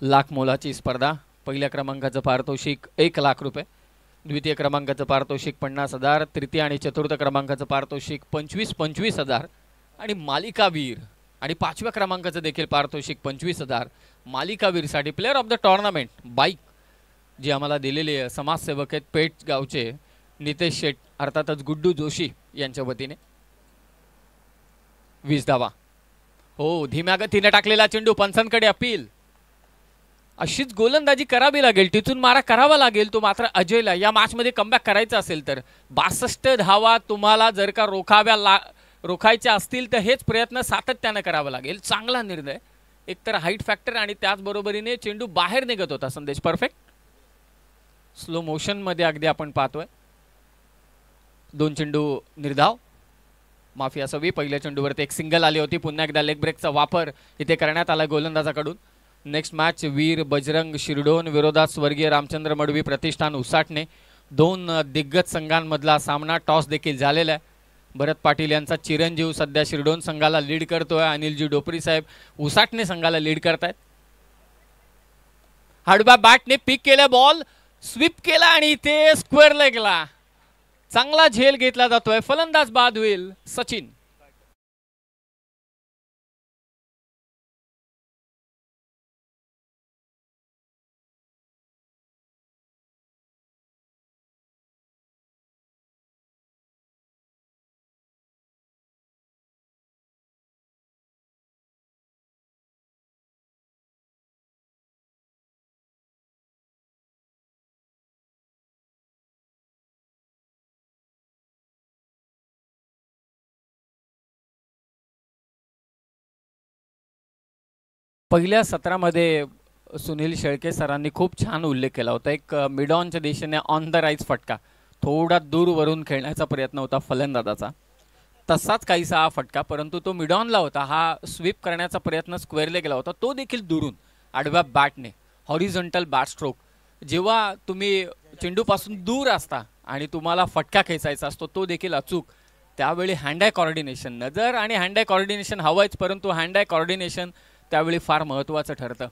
लाख मोलाची स्पर्धा. पहिल्या क्रमांकाचं पारितोषिक 1 लाख रुपये, द्वितीय क्रमांकाचं पारितोषिक 50,000, तृतीय आणि चतुर्थ क्रमांकाचं पारितोषिक 25,000 आणि मालिकावीर आणि 5व्या क्रमांकाचं देखील पारितोषिक 25,000. मालिकावीरसाठी player of the tournament bike जी आम्हाला दिलेली आहे समाजसेवक आहेत पेठ गावचे नितेश शेठ अर्थातच गुड्डू जोशी यांच्या वतीने 20 धावा. हो, धीम्या गतीने टाकलेला चेंडू, पंचांकडे अपील. अशीच गोलंदाजी करावी लागेल, तिथून मारा करावा लागेल तो मात्र अजयला या मॅचमध्ये कमबॅक करायचा असेल तर. 62 धावा तुम्हाला जर का रोखायच्या असतील तर हेच प्रयत्न सातत्याने करावा लागेल. चांगला निर्णय, एकतर हाईट फॅक्टर आणि त्याचबरोबरीने चेंडू बाहेर निघत होता. संदेश परफेक्ट स्लो मोशन मध्ये अगदी आपण पाहतोय. 2 चेंडू निर्धाव, माफी असावी. पहिल्या चेंडूवरती एक सिंगल आली होती. पुन्हा एकदा लेग ब्रेकचा वापर इथे करण्यात आला गोलंदाजाकडून. नेक्स्ट मॅच वीर बजरंग शिरडोन विरोधात स्वर्गीय रामचंद्र मडवी प्रतिष्ठान उसाटणे. 2 दिग्गज संघांमधला सामना. टॉस देखील झालेला आहे. भरत पाटील यांचा चिरंजीव सध्या शिरडोन संघाला लीड करतोय. अनिलजी डोपरी साहेब उसाटणे संघाला लीड करतायत. हाडबा बॅटने पिक केला, बॉल स्वीप केला आणि इथे स्क्वेअर लेगला चांगला झेल घेतला जातोय. फलंदाज बाद होईल सचिन. पहिल्या सत्रामध्ये सुनील शेळके सरांनी खूप छान उल्लेख केला होता. एक मिडॉनच्या दिशेने ऑन द राईज फटका, थोडा दूरवरून खेळण्याचा प्रयत्न होता फलंदाजाचा. तसाच काहीसा हा फटका, परंतु तो मिडॉनला होता. हा स्वीप करण्याचा प्रयत्न स्क्वेअरला गेला होता, तो देखील दुरून आडव्या बॅटने. हॉरिझॉन्टल बॅट स्ट्रोक, जेव्हा तुम्ही चेंडूपासून दूर असता आणि तुम्हाला फटका खेचायचा असतो तो देखील अचूक. त्यावेळी हँड आय कॉर्डिनेशन, नजर आणि हँड आय कॉर्डिनेशन हवंच, परंतु हँड आय कॉर्डिनेशन त्यावेळी फार महत्त्वाचं ठरतं.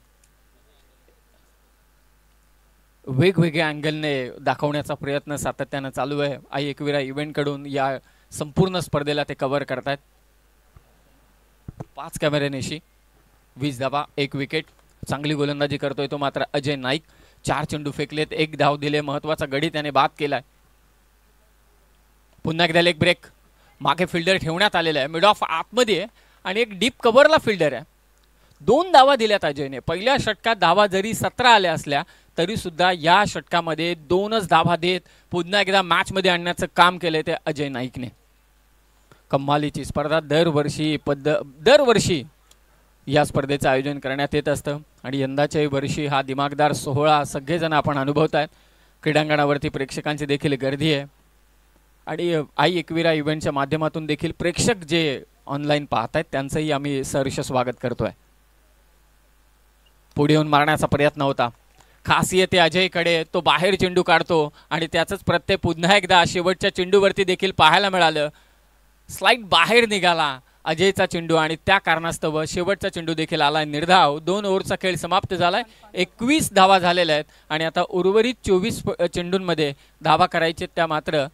वेगवेगळ्या अँगलने दाखवण्याचा प्रयत्न सातत्यानं चालू आहे. आई एकविरा इव्हेंटकडून या संपूर्ण स्पर्धेला ते कव्हर करतायत. 5 कॅमेऱ्यानेशी 20 धावा, 1 विकेट. चांगली गोलंदाजी करतोय तो मात्र अजय नाईक. 4 चेंडू फेकलेत, 1 धाव दिले. महत्त्वाचा गडी त्याने बाद केलाय. पुन्हा एकदा लेग ब्रेक, मागे फिल्डर ठेवण्यात आलेला आहे. मिड ऑफ आतमध्ये आणि एक डीप कव्हरला फिल्डर आहे. 2 धावा दिल्यात अजयने. पहिल्या षटकात धावा जरी 17 आल्या असल्या तरी सुद्धा या षटकामध्ये 2च धावा देत पुन्हा एकदा मॅच मध्ये आणण्याचं काम केलंय ते अजय नाईकने. कमालीची स्पर्धा दरवर्षी या स्पर्धेचं आयोजन करण्यात येत असतं आणि यंदाच्याही वर्षी हा दिमागदार सोहळा सगळेजण आपण अनुभवत आहेत. क्रीडांगणावरती प्रेक्षकांची देखील गर्दी आहे आणि आई एकविरा इव्हेंटच्या माध्यमातून देखील प्रेक्षक जे ऑनलाईन पाहत आहेत त्यांचंही आम्ही सहर्ष स्वागत करतोय. पुढे येऊन मारण्याचा प्रयत्न होता, खास येते अजयकडे. तो बाहेर चेंडू काढतो आणि त्याचंच प्रत्यय पुन्हा एकदा शेवटच्या चेंडूवरती देखील पाहायला मिळालं. स्लाइड बाहेर निघाला अजयचा चेंडू आणि त्या कारणास्तव शेवटचा चेंडू देखील आलाय निर्धाव. 2 ओव्हरचा खेळ समाप्त झालाय. 21 धावा झालेल्या आहेत आणि आता उर्वरित 24 चेंडूंमध्ये धावा करायचे त्या मात्र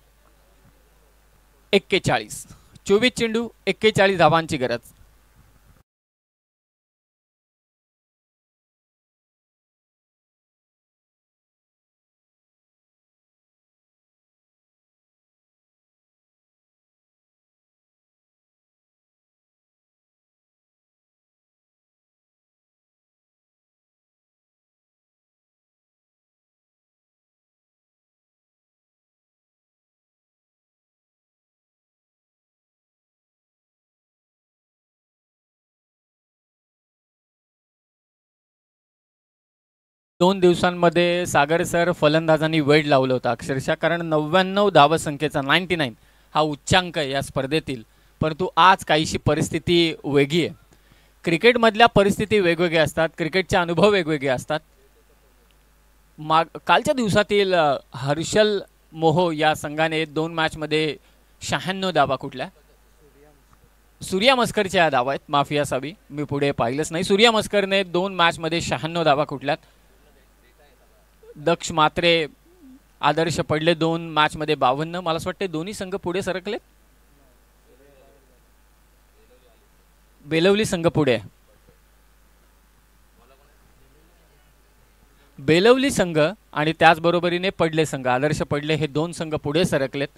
41. 24 चेंडू 41 धावांची गरज. दोन दिवसांमध्ये सागर सर फलंदाजांनी वेळ लावलं होतं अक्षरशः, कारण 99 धावसंख्येचा 99 हा उच्चांक आहे या स्पर्धेतील. परंतु आज काहीशी परिस्थिती वेगळी आहे. क्रिकेटमधल्या परिस्थिती वेगवेगळ्या असतात, क्रिकेटचे अनुभव वेगवेगळे असतात. कालच्या दिवसातील हर्षल मोहो या संघाने 2 मॅचमध्ये 96 धावा कुठल्या सूर्या मस्करच्या धावा आहेत, माफी असावी मी पुढे पाहिलंच नाही. सूर्या मस्करने 2 मॅचमध्ये 96 धावा कुठल्यात. दक्ष मात्रे आदर्श पडले 2 मॅचमध्ये 52. मला असं वाटते दोन्ही संघ पुढे सरकले. बेलवली संघ पुढे. बेलवली संघ आणि त्याचबरोबरीने पडले संघ, आदर्श पडले हे दोन संघ पुढे सरकलेत.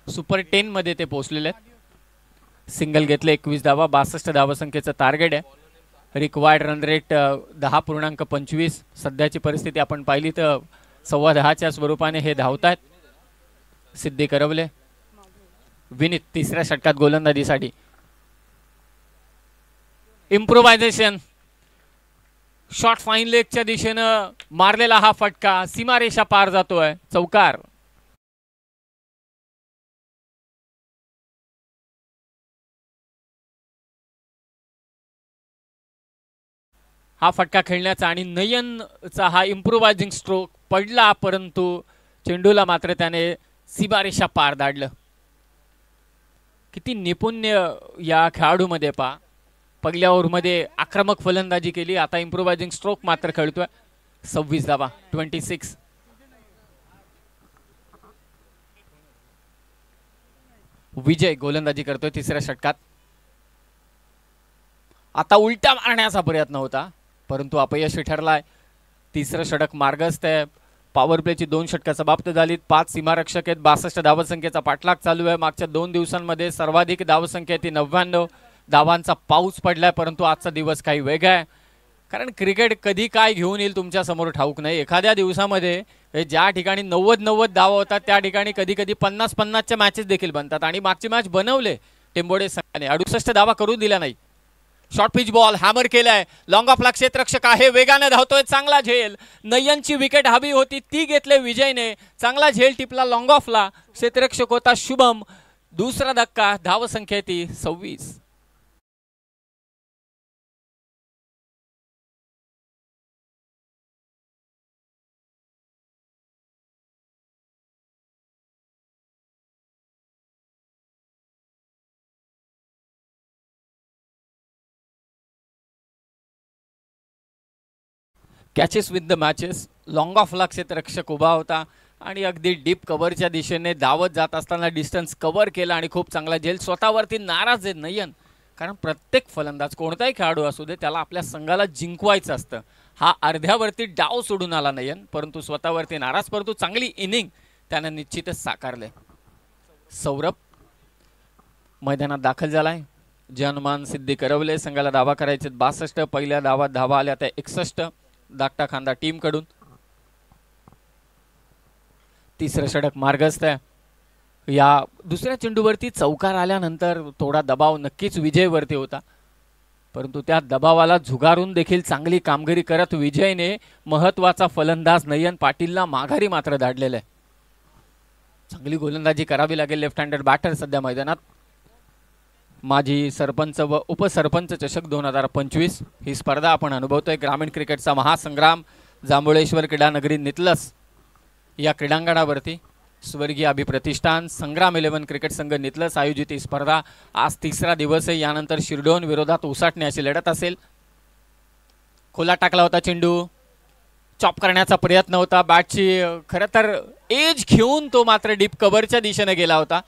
सुपर 10 मध्ये ते पोहोचलेले आहेत. सिंगल घेतले 21 धावा, 62 धावसंख्येचं टार्गेट आहे. Required run rate 10.25. सध्याची परिस्थिती आपण पाहिली तर 10.15च्या स्वरूपाने हे धावत आहेत. सिद्धी करवले, विनीत तिसऱ्या षटकात गोलंदाजीसाठी. इम्प्रोव्हायझेशन शॉट फाईन लेगच्या दिशेनं मारलेला हा फटका सीमारेषा पार जातोय, चौकार. हा फटका खेळण्याचा आणि नयनचा हा इम्प्रोव्हायझिंग स्ट्रोक पडला, परंतु चेंडूला मात्र त्याने सीमारेषा पार धाडलं. किती निपुण्य या खेळाडूमध्ये पहा. पहिल्या ओव्हरमध्ये आक्रमक फलंदाजी केली, आता इम्प्रोव्हायझिंग स्ट्रोक मात्र खेळतोय. 26 धावा, 26. विजय गोलंदाजी करतोय तिसऱ्या षटकात. आता उलटा मारण्याचा प्रयत्न होता, परंतु अपयशी ठरलाय. तिसरं षटक मार्गस्थ आहे. पॉवर प्लेची 2 षटकं समाप्त झालीत. 5 सीमारक्षक आहेत. 62 धावसंख्येचा पाठलाग चालू आहे. मागच्या 2 दिवसांमध्ये सर्वाधिक धावसंख्या ती 99 धावांचा पाऊस पडलाय, परंतु आजचा दिवस काही वेगळा आहे. कारण क्रिकेट कधी काय घेऊन येईल तुमच्या समोर ठाऊक नाही. एखाद्या दिवसामध्ये ज्या ठिकाणी 90 धावा होतात त्या ठिकाणी कधी कधी 50-50च्या मॅचेस देखील बनतात. आणि मागची मॅच बनवले टेंबोडे संघाने, 68 धावा करू दिल्या नाही. शॉर्ट पिच बॉल हॅमर केलाय. लॉंग ऑफला क्षेत्ररक्षक आहे, वेगाने धावतोय, चांगला झेल. नयनची विकेट हवी होती, ती घेतले विजयने. चांगला झेल टिपला लॉंग ऑफला. क्षेत्ररक्षक होता शुभम. दुसरा धक्का, धावसंख्या ती 26. Catches with the matches. Long ऑफला क्षेत्ररक्षक उभा होता आणि अगदी डीप कव्हरच्या दिशेने धावत जात असताना डिस्टन्स कव्हर केला आणि खूप चांगला झेल. स्वतःवरती नाराज आहे नयन, कारण प्रत्येक फलंदाज कोणताही खेळाडू असू दे त्याला आपल्या संघाला जिंकवायचं असतं. हा अर्ध्यावरती डाव सोडून आला नयन, परंतु स्वतःवरती नाराज, परंतु चांगली इनिंग त्यानं निश्चितच साकारले. सौरभ मैदानात दाखल झालाय. जनमान सिद्धी करवले. संघाला धावा करायचे 62. पहिल्या धावात धावा आल्या त्या 61 धाकटा खांदा टीम कडून. तिसरं षटक मार्गस्थ आहे. या दुसऱ्या चेंडूवरती चौकार आल्यानंतर थोडा दबाव नक्कीच विजयवरती होता, परंतु त्या दबावाला झुगारून देखील चांगली कामगिरी करत विजयने महत्वाचा फलंदाज नयन पाटीलला माघारी मात्र धाडलेलं आहे. चांगली गोलंदाजी करावी लागेल लेफ्ट हँडेड बॅटर सध्या मैदानात. माजी सरपंच व उपसरपंच चषक 2025 ही स्पर्धा आपण अनुभवतोय. ग्रामीण क्रिकेटचा महासंग्राम जांभुळेश्वर क्रीडा नगरी नितलस या क्रीडांगणावरती स्वर्गीय अभिप्रतिष्ठान संग्राम 11 क्रिकेट संघ नितलस आयोजित ही स्पर्धा आज तिसरा दिवस आहे. यानंतर शिरडोन विरोधात उसाटणे अशी लढत असेल. खोला टाकला होता चेंडू, चॉप करण्याचा प्रयत्न होता. बॅटची खरं तर एज घेऊन तो मात्र डीप कव्हरच्या दिशेने गेला होता.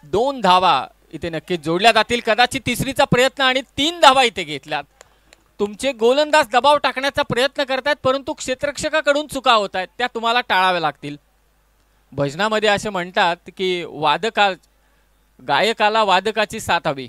2 धावा इथे नक्कीच जोडल्या जातील. कदाचित तिसरीचा प्रयत्न आणि 3 धावा इथे घेतल्यात. तुमचे गोलंदाज दबाव टाकण्याचा प्रयत्न करतायत, परंतु क्षेत्ररक्षकाकडून चुका होत आहेत, त्या तुम्हाला टाळाव्या लागतील. भजनामध्ये असे म्हणतात की गायकाला वादकाची साथ हवी.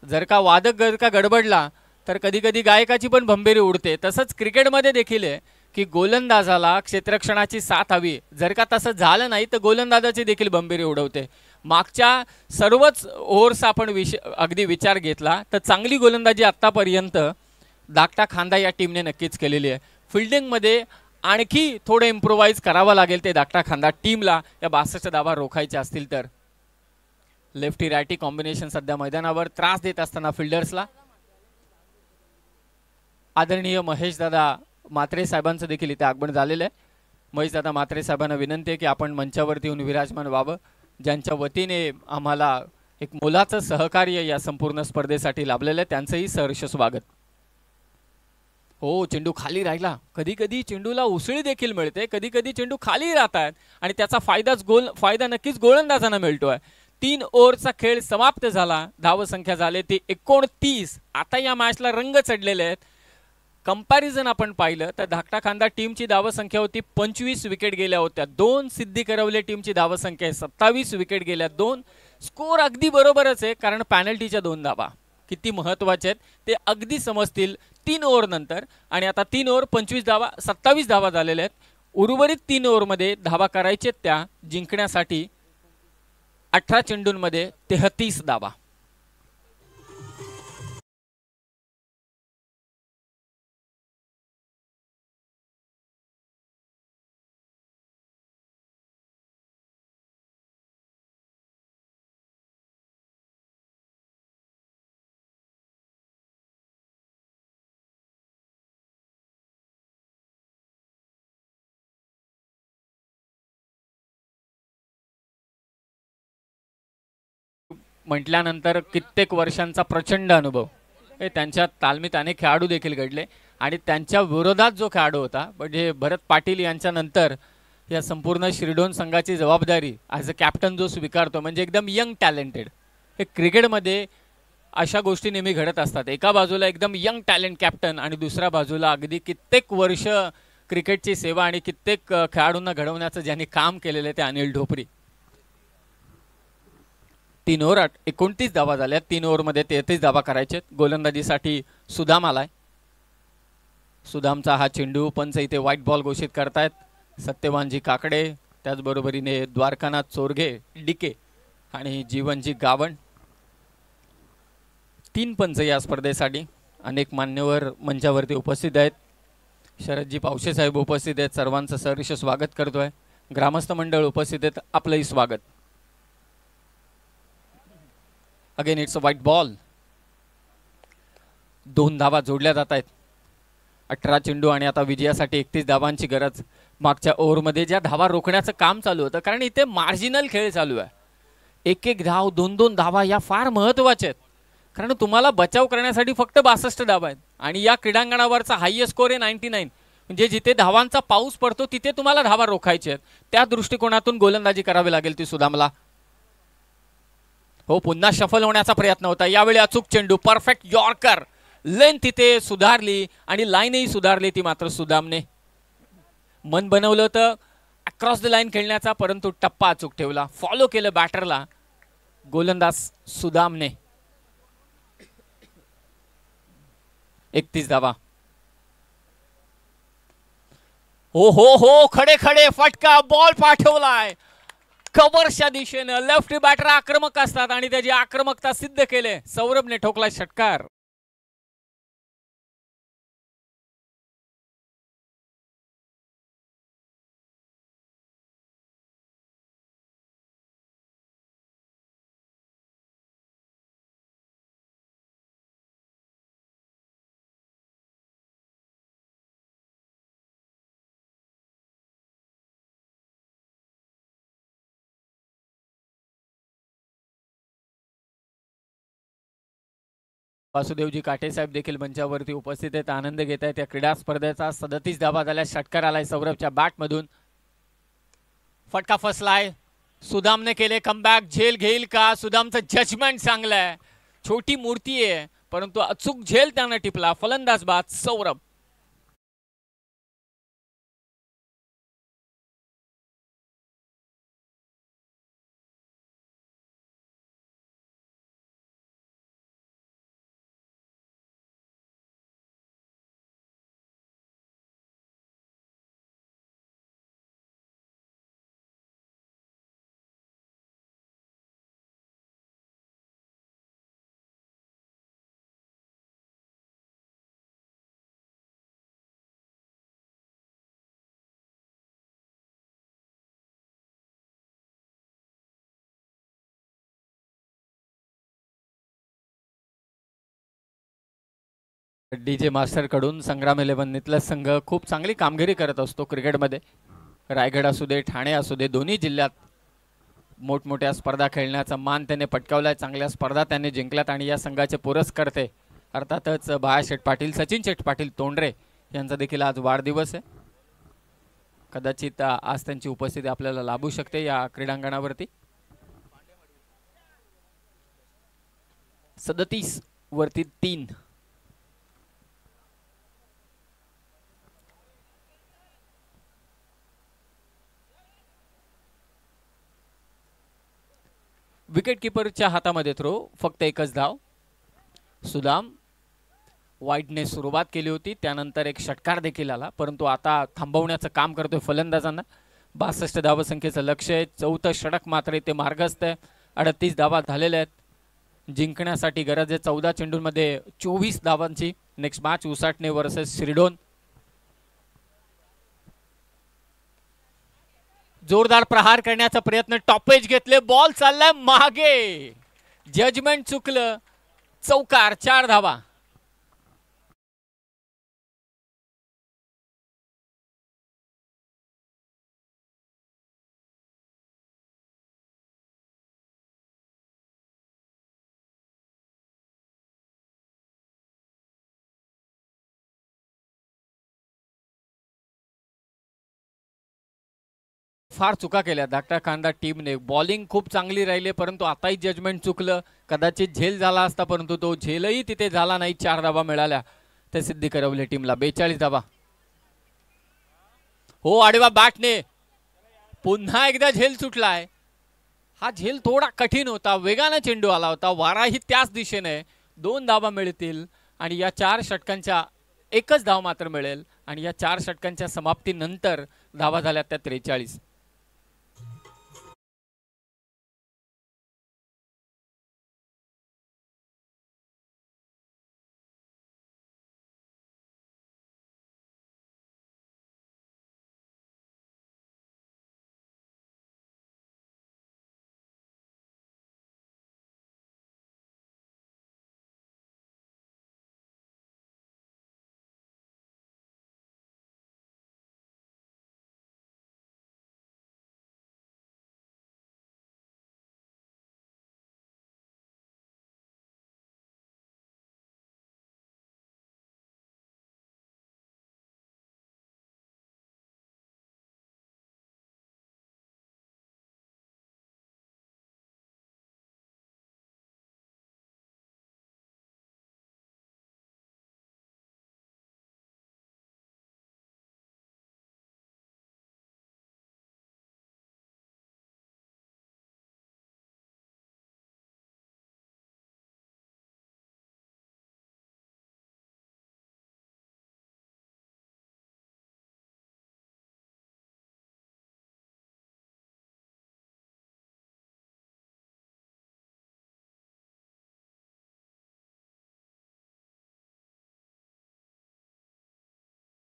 जर का वादक गडबडला तर कधी कधी गायकाची पण भंबेरी उडते. तसंच क्रिकेटमध्ये देखील आहे की गोलंदाजाला क्षेत्ररक्षणाची साथ हवी. जर का तसं झालं नाही तर गोलंदाजाची देखील भंबेरी उडवते. मागच्या सर्वच ओव्हर्स आपण अगदी विचार घेतला तर चांगली गोलंदाजी आतापर्यंत धाकटा खांदा या टीमने नक्कीच केलेली आहे. फिल्डिंगमध्ये आणखी थोडं इम्प्रोव्हाइज करावं लागेल ते धाकटा खांदा टीमला या 62 धावा रोखायच्या असतील तर. लेफ्टी रायटी कॉम्बिनेशन सध्या मैदानावर त्रास देत असताना फिल्डर्सला. आदरणीय महेश दादा म्हात्रे साहेबांचं देखील इथे आगमन झालेलं आहे. महेश दादा म्हात्रे साहेबांना विनंती आहे की आपण मंचावरती येऊन विराजमान व्हावं. ज्यांच्या वतीने आम्हाला एक मोलाचं सहकार्य या संपूर्ण स्पर्धेसाठी लाभलेलं आहे त्यांचंही सहर्ष स्वागत. हो, चेंडू खाली राहिला. कधी कधी चेंडूला उसळी देखील मिळते, कधी कधी चेंडू खाली राहतात आणि त्याचा फायदा नक्कीच गोलंदाजांना मिळतोय. 3 ओव्हरचा खेळ समाप्त झाला. धावसंख्या झाली ती 29. आता या मॅचला रंग चढलेले आहेत. कंपॅरिझन आपण पाहिलं तर धाकटा खांदा टीमची धावसंख्या होती 25 विकेट गेल्या होत्या. 2 सिद्धी करवले टीमची धावसंख्या आहे 27 विकेट गेल्या. 2 स्कोर अगदी बरोबरच आहे कारण पॅनल्टीच्या 2 धावा किती महत्त्वाचे आहेत ते अगदी समजतील 3 ओव्हर नंतर. आणि आता 3 ओव्हर 25 धावा 27 धावा झालेल्या आहेत. उर्वरित 3 ओव्हरमध्ये धावा करायचे त्या जिंकण्यासाठी 18 चेंडूंमध्ये 33 धावा. म्हटल्यानंतर कित्येक वर्षांचा प्रचंड अनुभव हे त्यांच्या तालमीत अनेक खेळाडू देखील घडले आणि त्यांच्या विरोधात जो खेळाडू होता म्हणजे भरत पाटील यांच्यानंतर या संपूर्ण श्रीडोन संघाची जबाबदारी ॲज अ कॅप्टन जो स्वीकारतो म्हणजे एकदम यंग टॅलेंटेड. हे क्रिकेटमध्ये अशा गोष्टी नेहमी घडत असतात. एका बाजूला एकदम यंग टॅलेंट कॅप्टन आणि दुसऱ्या बाजूला अगदी कित्येक वर्ष क्रिकेटची सेवा आणि कित्येक खेळाडूंना घडवण्याचं ज्यांनी काम केलेलं ते अनिल ढोपरी. 3 ओव्हर 29 धावा झाल्या. 3 ओव्हरमध्ये 33 धावा करायचे. गोलंदाजीसाठी सुदाम आलाय. सुदामचा हा चेंडू पंच इथे व्हाईट बॉल घोषित करतायत. सत्यवानजी काकडे त्याचबरोबरीने द्वारकानाथ चोरघे डिके आणि जीवनजी गावण 3 पंच या स्पर्धेसाठी. अनेक मान्यवर मंचावरती उपस्थित आहेत. शरदजी पावशे साहेब उपस्थित आहेत. सर्वांचं सहर्ष स्वागत करतोय. ग्रामस्थ मंडळ उपस्थित आहेत. आपलंही स्वागत. Again it's a white ball. 2 धावा जोडल्या जात आहेत. 18 चेंडू आणि आता विजयासाठी 31 धावांची गरज. मागच्या ओव्हरमध्ये ज्या धावा रोखण्याचं काम चालू होतं कारण इथे मार्जिनल खेळ चालू आहे. 1-1 धाव 2-2 धावा या फार महत्त्वाच्या आहेत कारण तुम्हाला बचाव करण्यासाठी फक्त 62 धावा आहेत आणि या क्रीडांगणावरचा हायएस्ट स्कोर आहे 99. म्हणजे जिथे धावांचा पाऊस पडतो तिथे तुम्हाला धावा रोखायचे आहेत. त्या दृष्टिकोनातून गोलंदाजी करावी लागेल ती सुदामला. हो पुन्हा शफल होण्याचा प्रयत्न होता. यावेळी अचूक चेंडू परफेक्ट यॉर्कर. लेंथ तिथे सुधारली आणि लाईनही सुधारली ती मात्र सुदामने. मन बनवलं होतं अक्रॉस द लाईन खेळण्याचा परंतु टप्पा अचूक ठेवला. फॉलो केलं बॅटरला गोलंदाज सुदामने. 31 धावा. हो हो हो खडे खडे फटका बॉल पाठवलाय कव्हरच्या दिशेनं. लेफ्ट बॅटर आक्रमक असतात आणि त्याची आक्रमकता सिद्ध केले. सौरभने ठोकला षटकार. वासुदेवजी काटे साहेब देखील मंचावरती उपस्थित आहेत. आनंद घेत आहेत या क्रीडा स्पर्धेचा. 37 धावा झाल्या. षटकार आलाय सौरभच्या बॅट मधून. फटका फसलाय. सुदामने केले कमबॅक. झेल घेईल का? सुदामचं जजमेंट चांगलं आहे. छोटी मूर्ती आहे परंतु अचूक झेल त्यानं टिपला. फलंदाज बाद सौरभ. डीजे मास्टर कडून संग्राम 11 नितलस संघ खूप चांगली कामगिरी करत असतो क्रिकेटमध्ये. रायगड असू दे ठाणे असू दे दोन्ही जिल्ह्यात मोठमोठ्या स्पर्धा खेळण्याचा मान त्याने पटकावलाय. चांगल्या स्पर्धा त्यांनी जिंकल्यात आणि या संघाचे पुरस्कर्ते अर्थातच बाळाशेठ पाटील सचिन शेठ पाटील तोंडरे यांचा देखील आज वाढदिवस आहे. कदाचित आज त्यांची उपस्थिती आपल्याला लाभू शकते या क्रीडांगणावरती. 37 वरती 3. विकेट किपरच्या हातामध्ये थ्रो, फक्त एकच धाव. सुदाम वाईटने सुरुवात केली होती, त्यानंतर एक षटकार देखील आला, परंतु आता थांबवण्याचं काम करतोय फलंदाजांना. 62 धावसंख्येचं लक्ष आहे. चौथं षटक मात्र इथे मार्गस्थ आहे. 38 धावा झालेल्या आहेत. जिंकण्यासाठी गरज आहे 14 चेंडूंमध्ये 24 धावांची. Next match Usatane versus Shridon. जोरदार प्रहार करण्याचा प्रयत्न, टॉपेज घेतले, बॉल चाललाय मागे, जजमेंट चुकलं, चौकार, 4 धावा. फार चुका केल्या धाकटा कांदा टीमने. बॉलिंग खूप चांगली राहिली, परंतु आताही जजमेंट चुकलं. कदाचित झेल झाला असता, परंतु तो झेलही तिथे झाला नाही. 4 धावा मिळाल्या ते सिद्धी करवले टीमला. 42 धावा. हो, आडवा बॅटने पुन्हा एकदा झेल सुटलाय. हा झेल थोडा कठीण होता, वेगाने चेंडू आला होता, वाराही त्याच दिशेने. 2 धावा मिळतील आणि या 4 षटकांच्या एकच धाव मात्र मिळेल आणि या 4 षटकांच्या समाप्तीनंतर धावा झाल्या त्या 43.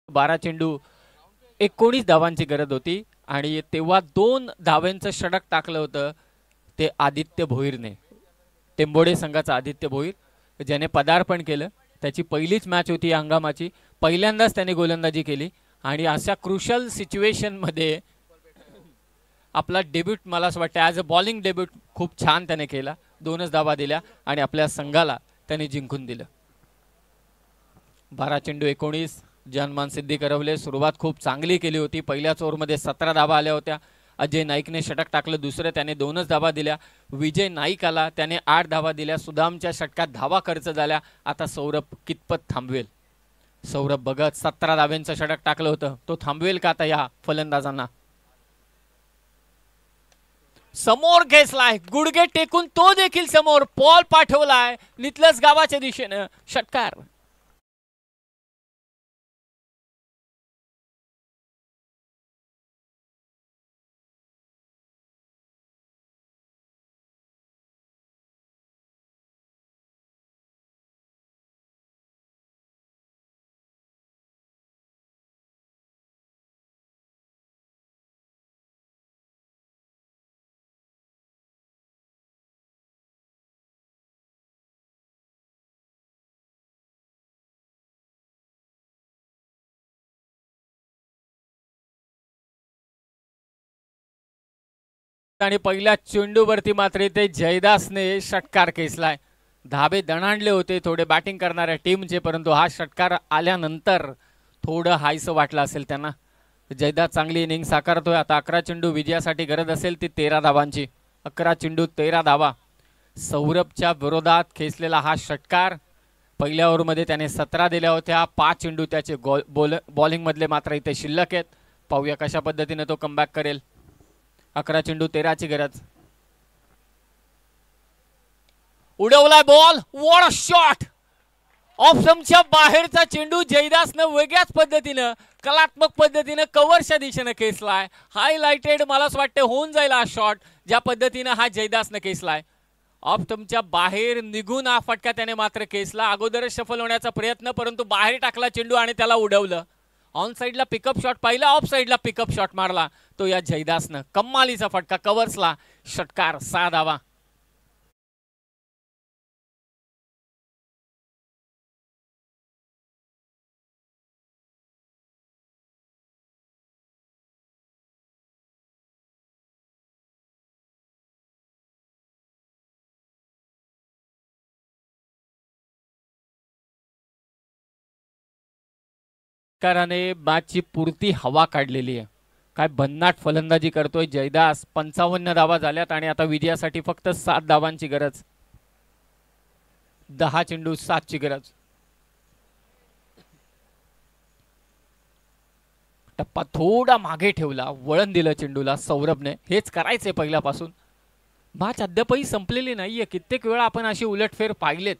बारा चेंडू 19 धावांची गरज होती आणि तेव्हा 2 धावांचं षटक टाकलं होतं ते आदित्य भोईरने. टेंबोडे संघाचा आदित्य भोईर ज्याने पदार्पण केलं. त्याची पहिलीच मॅच होती या हंगामाची. पहिल्यांदाच त्याने गोलंदाजी केली आणि अशा क्रुशल सिच्युएशन मध्ये आपला डेब्यूट, मला असं वाटतं ॲज अ बॉलिंग डेब्यूट खूप छान त्याने केला. 2च धावा दिल्या आणि आपल्या संघाला त्याने जिंकून दिलं. 12 चेंडू 19. जनमान सिद्धी करवले सुरुवात खूप चांगली केली होती. पहिल्याच ओव्हरमध्ये 17 धावा आल्या होत्या. अजय नाईकने षटक टाकलं दुसरं, त्याने 2च धावा दिल्या. विजय नाईक आला, त्याने 8 धावा दिल्या. सुदामच्या षटकात धावा खर्च झाल्या. आता सौरभ कितपत थांबवेल? सौरभ बघत 17 धाव्यांचं षटक टाकलं होतं, तो थांबवेल का आता या फलंदाजांना? समोर घेसलाय, गुडघे टेकून तो देखील समोर, बॉल पाठवलाय नितलस गावाच्या दिशेनं. षटकार. आणि पहिल्या चेंडूवरती मात्र ते जयदासने षटकार खेचलाय. धाबे दणाणले होते थोडे बॅटिंग करणाऱ्या टीमचे, परंतु हा षटकार आल्यानंतर थोडं हायसं वाटलं असेल त्यांना. जयदास चांगली इनिंग साकारतोय. आता 11 चेंडू विजयासाठी गरज असेल ती 13 धावांची. 11 चेंडू 13 धावा. सौरभच्या विरोधात खेचलेला हा षटकार. पहिल्या ओव्हरमध्ये त्याने 17 दिल्या होत्या. 5 चेंडू त्याचे बॉलिंग मधले मात्र इथे शिल्लक आहेत. पाहूया कशा पद्धतीने तो कमबॅक करेल. 11 चेंडू 13ची गरज. उडवलाय ball, what a shot. Off स्टंपच्या बाहेरचा चेंडू जयदासनं वेगळ्याच पद्धतीनं कलात्मक पद्धतीनं कव्हरच्या दिशेनं खेचलाय. हायलाइटेड मला असं वाटतं होऊन जाईल हा शॉट, ज्या पद्धतीनं हा जयदासनं खेचलाय. ऑफ स्टंपच्या बाहेर निघून हा फटका त्याने मात्र खेचला. अगोदरच शफल होण्याचा प्रयत्न, परंतु बाहेर टाकला चेंडू आणि त्याला उडवलं. ऑन साईडला पिकअप शॉट पाहिला, ऑफ साईडला पिकअप शॉट मारला तो या जयदासनं. कम्मालीचा फटका, कव्हर्सला षटकार, 6 धावा. षटकाराने मॅचची पुरती हवा काढलेली आहे. काय भन्नाट फलंदाजी करतोय जयदास. 55 धावा झाल्यात आणि आता विजयासाठी फक्त 7 धावांची गरज. 10 चेंडू 7 ची गरज. टप्पा थोडा मागे ठेवला, वळण दिलं चेंडूला सौरभने. हेच करायचंय पहिल्यापासून. मॅच अद्यापही संपलेली नाहीये. कित्येक वेळा आपण अशी उलटफेर पाहिलेत.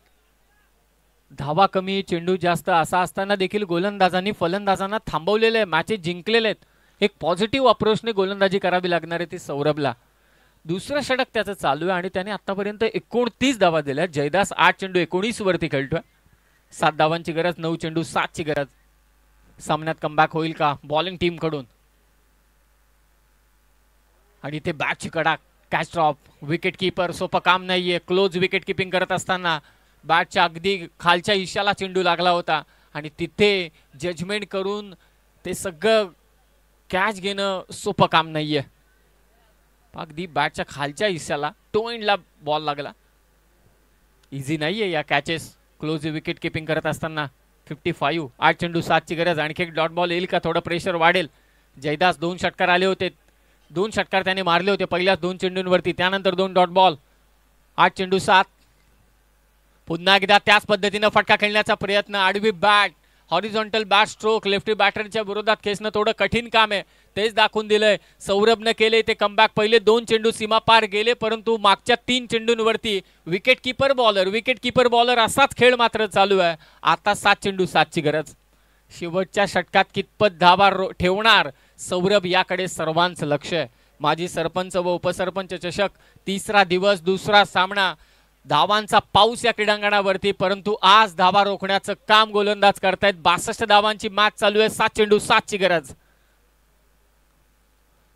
धावा कमी, चेंडू जास्त असा असताना देखील गोलंदाजांनी फलंदाजांना थांबवलेले आहे, मॅचेस जिंकलेले आहेत. एक पॉझिटिव्ह अप्रोचने गोलंदाजी करावी लागणार आहे ती सौरभला. दुसरं षटक त्याचं चालू आहे आणि त्याने आतापर्यंत 29 धावा दिल्या. जयदास 8 चेंडू 19 वरती खेळतोय. 7 धावांची गरज, 9 चेंडू 7 ची गरज. सामन्यात कमबॅक होईल का बॉलिंग टीम कडून? आणि ते बॅटची कडा, कॅच ड्रॉप. विकेट किपर सोपं काम नाहीये. क्लोज विकेट किपिंग करत असताना बॅटच्या अगदी खालच्या हिश्याला चेंडू लागला होता आणि तिथे जजमेंट करून ते सगळं कॅच घेणं सोपं काम नाहीये. अगदी बॅटच्या खालच्या हिस्साला टो एंडला बॉल लागला. इझी नाहीये या कॅचेस क्लोज विकेट किपिंग करत असताना. 55, 8 चेंडू 7 ची गरज. आणखी एक डॉट बॉल येईल का? थोडं प्रेशर वाढेल. जयदास 2 षटकार आले होते, 2 षटकार त्याने मारले होते पहिल्याच 2 चेंडूंवरती. त्यानंतर 2 डॉट बॉल. 8 चेंडू 7. पुन्हा एकदा त्याच पद्धतीनं फटका खेळण्याचा प्रयत्न. आडवी bat, horizontal bat stroke. Lefty बॅटरच्या विरोधात खेचणं थोडं कठीण काम आहे, तेच दाखवून दिलंय सौरभनं. केले ते कमबॅक. पहिले 2 चेंडू सीमा पार गेले, परंतु मागच्या 3 चेंडूंवरती विकेट किपर बॉलर असाच खेळ मात्र चालू आहे. आता 7 चेंडू 7 ची गरज. शेवटच्या षटकात कितपत धावा ठेवणार सौरभ याकडे सर्वांचं लक्ष आहे. माजी सरपंच व उपसरपंच चषक, 3रा दिवस, 2रा सामना. धावांचा पाऊस या क्रीडांगणावरती, परंतु आज धावा रोखण्याचं काम गोलंदाज करतायत. 62 धावांची मॅच चालू आहे. 7 चेंडू 7 ची गरज.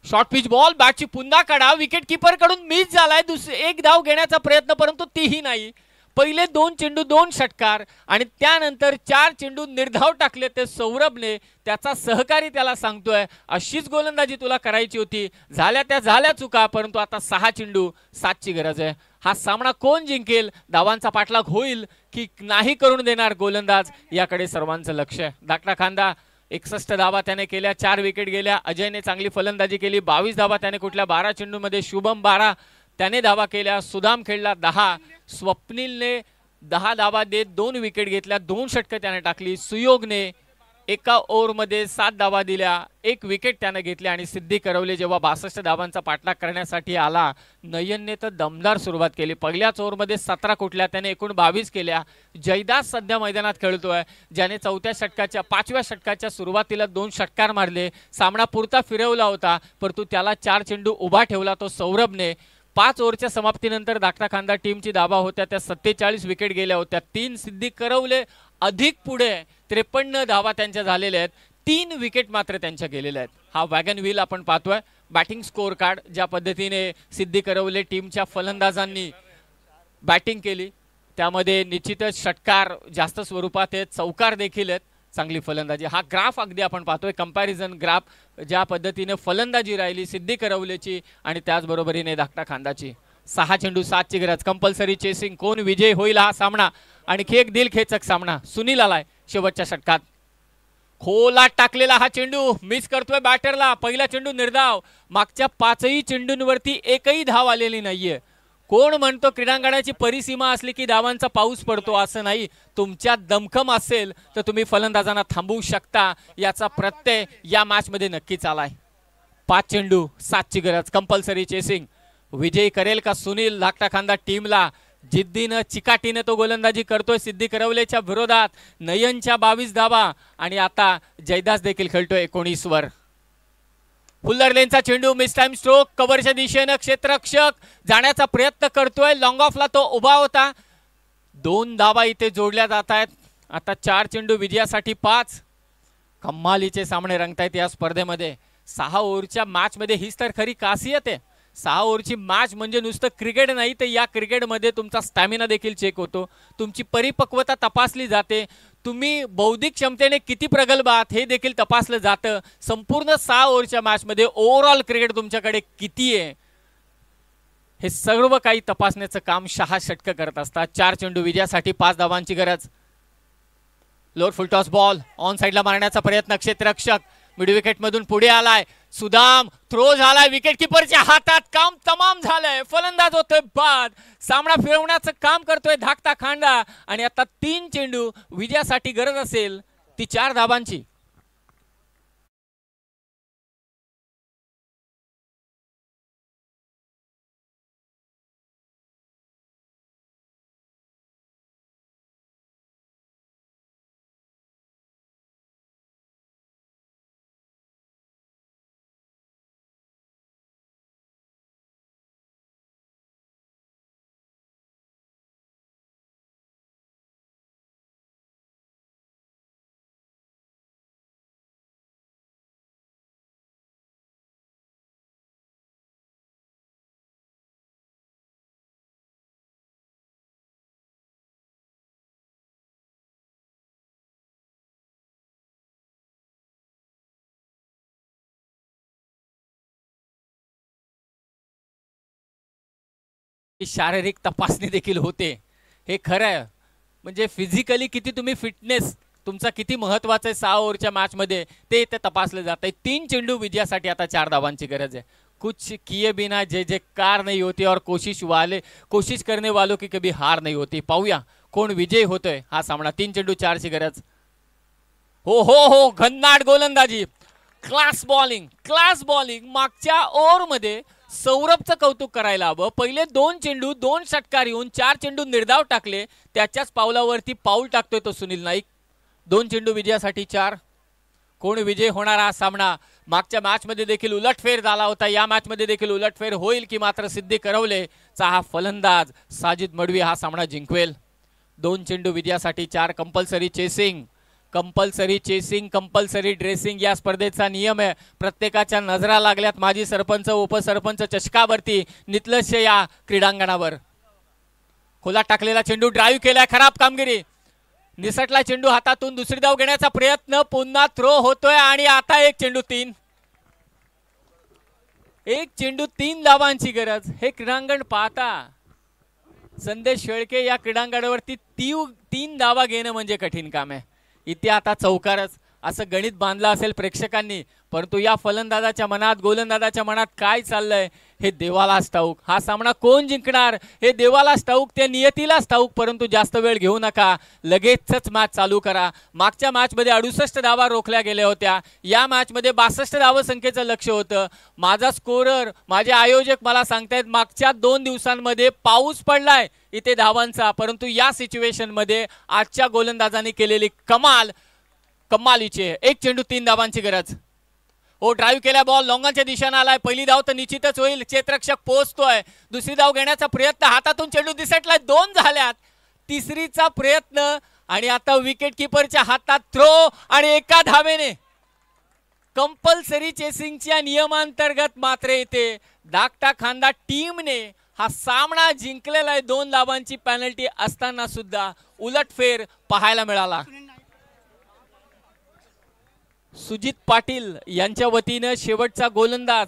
शॉर्ट पिच बॉल, बॅटची पुन्हा कडा. विकेट किपर कडून मिस झालाय. एक धाव घेण्याचा प्रयत्न, परंतु तीही नाही. पहिले 2 चेंडू 2 षटकार आणि त्यानंतर 4 चेंडू निर्धाव टाकले ते सौरभने. त्याचा सहकारी त्याला सांगतोय अशीच गोलंदाजी तुला करायची होती. झाल्या चुका, परंतु आता 6 चेंडू 7 ची गरज आहे. हा सामना कोण जिंकेल? धावांचा पाठलाग होईल की नाही करून देणार गोलंदाज याकडे सर्वांचं लक्ष आहे. धाकटा खांदा 61 धावा त्याने केल्या, 4 विकेट गेल्या. अजयने चांगली फलंदाजी केली, 22 धावा त्याने कुठल्या 12 चेंडूमध्ये. शुभम 12 त्याने धावा केल्या. सुदाम खेळला 10. स्वप्नीलने 10 धावा देत 2 विकेट घेतल्या, 2 षटकं त्याने टाकली. सुयोगने एका ओव्हरमध्ये 7 धावा दिल्या, 1 विकेट त्याने घेतली. आणि सिद्धी करवले जेव्हा 62 धावांचा पाठलाग करण्यासाठी आला, नयनने तर दमदार सुरुवात केली. पहिल्याच ओव्हरमध्ये 17 कुठल्या, त्याने एकूण 22 केल्या. जयदास सध्या मैदानात खेळतोय, ज्याने 5व्या षटकाच्या सुरुवातीला 2 षटकार मारले. सामना पुरता फिरवला होता, परंतु त्याला 4 चेंडू उभा ठेवला तो सौरभने. 5 ओव्हरच्या समाप्तीनंतर धाकटा खांदा टीमची धावा होत्या त्या 47 विकेट गेल्या होत्या. 3 सिद्धी करवले अधिक पुढे 53 धावा त्यांच्या झालेल्या आहेत. 3 विकेट मात्र त्यांच्या गेलेल्या आहेत. हा वॅगन व्हील आपण पाहतोय. बॅटिंग स्कोअर कार्ड ज्या पद्धतीने सिद्धी करवले टीमच्या फलंदाजांनी बॅटिंग केली, त्यामध्ये निश्चितच षटकार जास्त स्वरूपात आहेत, चौकार देखील आहेत. चांगली फलंदाजी. हा ग्राफ अगदी आपण पाहतोय, कंपॅरिझन ग्राफ, ज्या पद्धतीने फलंदाजी राहिली सिद्धी करवलेची आणि त्याचबरोबरीने धाकटा खांदाची. 6 चेंडू 7 ची गरज. Compulsory chasing. कोण विजय होईल हा सामना? आणखी एक दिलखेचक सामना. सुनील आलाय शेवटच्या षटकात. खोलात टाकलेला हा चेंडू मिस करतोय बॅटरला. पहिला चेंडू निर्धाव. मागच्या 5ही चेंडूंवरती एकही धाव आलेली नाहीये. कोण म्हणतो क्रीडांगणाची परिसीमा असली की धावांचा पाऊस पडतो? असं नाही. तुमच्यात दमखम असेल तर तुम्ही फलंदाजांना थांबवू शकता. याचा प्रत्यय या मॅच मध्ये नक्कीच आलाय. 5 चेंडू 7 ची गरज. Compulsory chasing. विजयी करेल का सुनील धाकटा खांदा टीमला? जिद्दीनं चिकाटीनं तो गोलंदाजी करतोय सिद्धी करवलेच्या विरोधात. नयनच्या 22 धावा आणि आता जयदास देखील खेळतोय 19 वर. फुल्लर लेनचा चेंडू मिस टाइम स्ट्रोक कव्हरच्या दिशेनं क्षेत्ररक्षक जाण्याचा प्रयत्न करतोय. लॉंग ऑफला तो उभा होता. 2 धावा इथे जोडल्या जात आहेत. आता 4 चेंडू विजयासाठी 5. कमालीचे सामने रंगतायत या स्पर्धेमध्ये. 6 ओव्हरच्या मॅच मध्ये हीच तर खरी खासियत आहे. 6 ओव्हरची मॅच म्हणजे नुसतं क्रिकेट नाही तर या क्रिकेटमध्ये तुमचा स्टॅमिना देखील चेक होतो, तुमची परिपक्वता तपासली जाते, तुम्ही बौद्धिक क्षमतेने किती प्रगल्भ आहात हे देखील तपासलं जातं. संपूर्ण 6 ओव्हरच्या मॅचमध्ये ओव्हरऑल क्रिकेट तुमच्याकडे किती आहे हे सर्व काही तपासण्याचं काम शहा षटक करत असतात. 4 चेंडू विजयासाठी 5 धावांची गरज. Lower full toss ball on साइडला मारण्याचा प्रयत्न. क्षेत्ररक्षक मिड विकेट मधून पुढे आलाय. सुदाम थ्रो झालाय. विकेट किपरच्या हातात काम तमाम झालंय. फलंदाज होतोय बाद. सामना फिरवण्याचं काम करतोय धाकटा खांडा. आणि आता 3 चेंडू विजयासाठी गरज असेल ती 4 धावांची. शारीरिक तपासणी देखील होते. हे खरं आहे. म्हणजे फिजिकली किती तुम्ही फिटनेस तुमचा किती महत्वाचा आहे 6 ओव्हरच्या मॅच मध्ये ते इथे तपासले जात आहे. 3 चेंडू विजयासाठी आता 4 धावांची गरज आहे. कुछ किए बिना जय कार नहीं होती और कोशिश करने वालों की कभी हार नहीं होती. पाहूया कोण विजय होतोय हा सामना. 3 चेंडू 4 ची गरज. हो हो हो घननाट गोलंदाजी. क्लास बॉलिंग मागच्या ओव्हर मध्ये सौरभचं कौतुक करायला हवं. पहिले 2 चेंडू 2 षटकार येऊन 4 चेंडू निर्धाव टाकले. त्याच्याच पावलावरती पाऊल टाकतोय तो सुनील नाईक. 2 चेंडू विजयासाठी 4. कोण विजय होणार हा सामना. मागच्या मॅच मध्ये देखील उलटफेर झाला होता. या मॅच मध्ये देखील उलटफेर होईल की मात्र सिद्धी करवलेचा हा फलंदाज साजिद मडवी हा सामना जिंकवेल. 2 चेंडू विजयासाठी 4. कंपल्सरी ड्रेसिंग या स्पर्धेचा नियम आहे. प्रत्येकाच्या नजरा लागल्यात माजी सरपंच उपसरपंच चषकावरती नितलश या क्रीडांगणावर. खोला टाकलेला चेंडू ड्राईव्ह केलाय. खराब कामगिरी. निसटला चेंडू हातातून. दुसरी धाव घेण्याचा प्रयत्न. पुन्हा थ्रो होतोय आणि आता 1 चेंडू 3. 1 चेंडू 3 धावांची गरज. हे क्रीडांगण पाहता संदेश शेळके या क्रीडांगणावरती 3 धावा घेणं म्हणजे कठीण काम आहे. इथे आता चौकारच असं गणित बांधलं असेल प्रेक्षकांनी, परंतु या फलंदाजाच्या मनात गोलंदाजाच्या मनात काय चाललंय हे देवालाच ठाऊक. हा सामना कोण जिंकणार हे देवालाच ठाऊक, ते नियतीलाच ठाऊक. परंतु जास्त वेळ घेऊ नका, लगेचच मॅच चालू करा. मागच्या मॅच मध्ये 68 धावा रोखल्या गेल्या होत्या. या मॅच मध्ये 62 धावा संख्येचं लक्ष होतं. माझा स्कोरर माझे आयोजक मला सांगतायत मागच्या 2 दिवसांमध्ये पाऊस पडलाय इथे धावांचा, परंतु या सिच्युएशन मध्ये आजच्या गोलंदाजांनी केलेली कमालीची. 1 चेंडू 3 धावांची गरज. हो ड्राईव्ह केला बॉल लॉंगॉनच्या दिशेने आलाय. पहिली धाव तर निश्चितच होईल. क्षेत्ररक्षक पोहोचतोय. दुसरी धाव घेण्याचा प्रयत्न. हातातून चेंडू दिसटलाय. 2 झाल्यात. तिसरीचा प्रयत्न आणि आता विकेट किपरच्या हातात थ्रो आणि एका धावेने कंपल्सरी चेसिंगच्या नियमांतर्गत मात्र येते धाकटा खांदा टीमने हा सामना जिंकलेला आहे. 2 धावांची पेनल्टी असताना सुद्धा उलटफेर पाहायला मिळाला. सुजित पाटील यांच्या वतीने शेवटचा गोलंदाज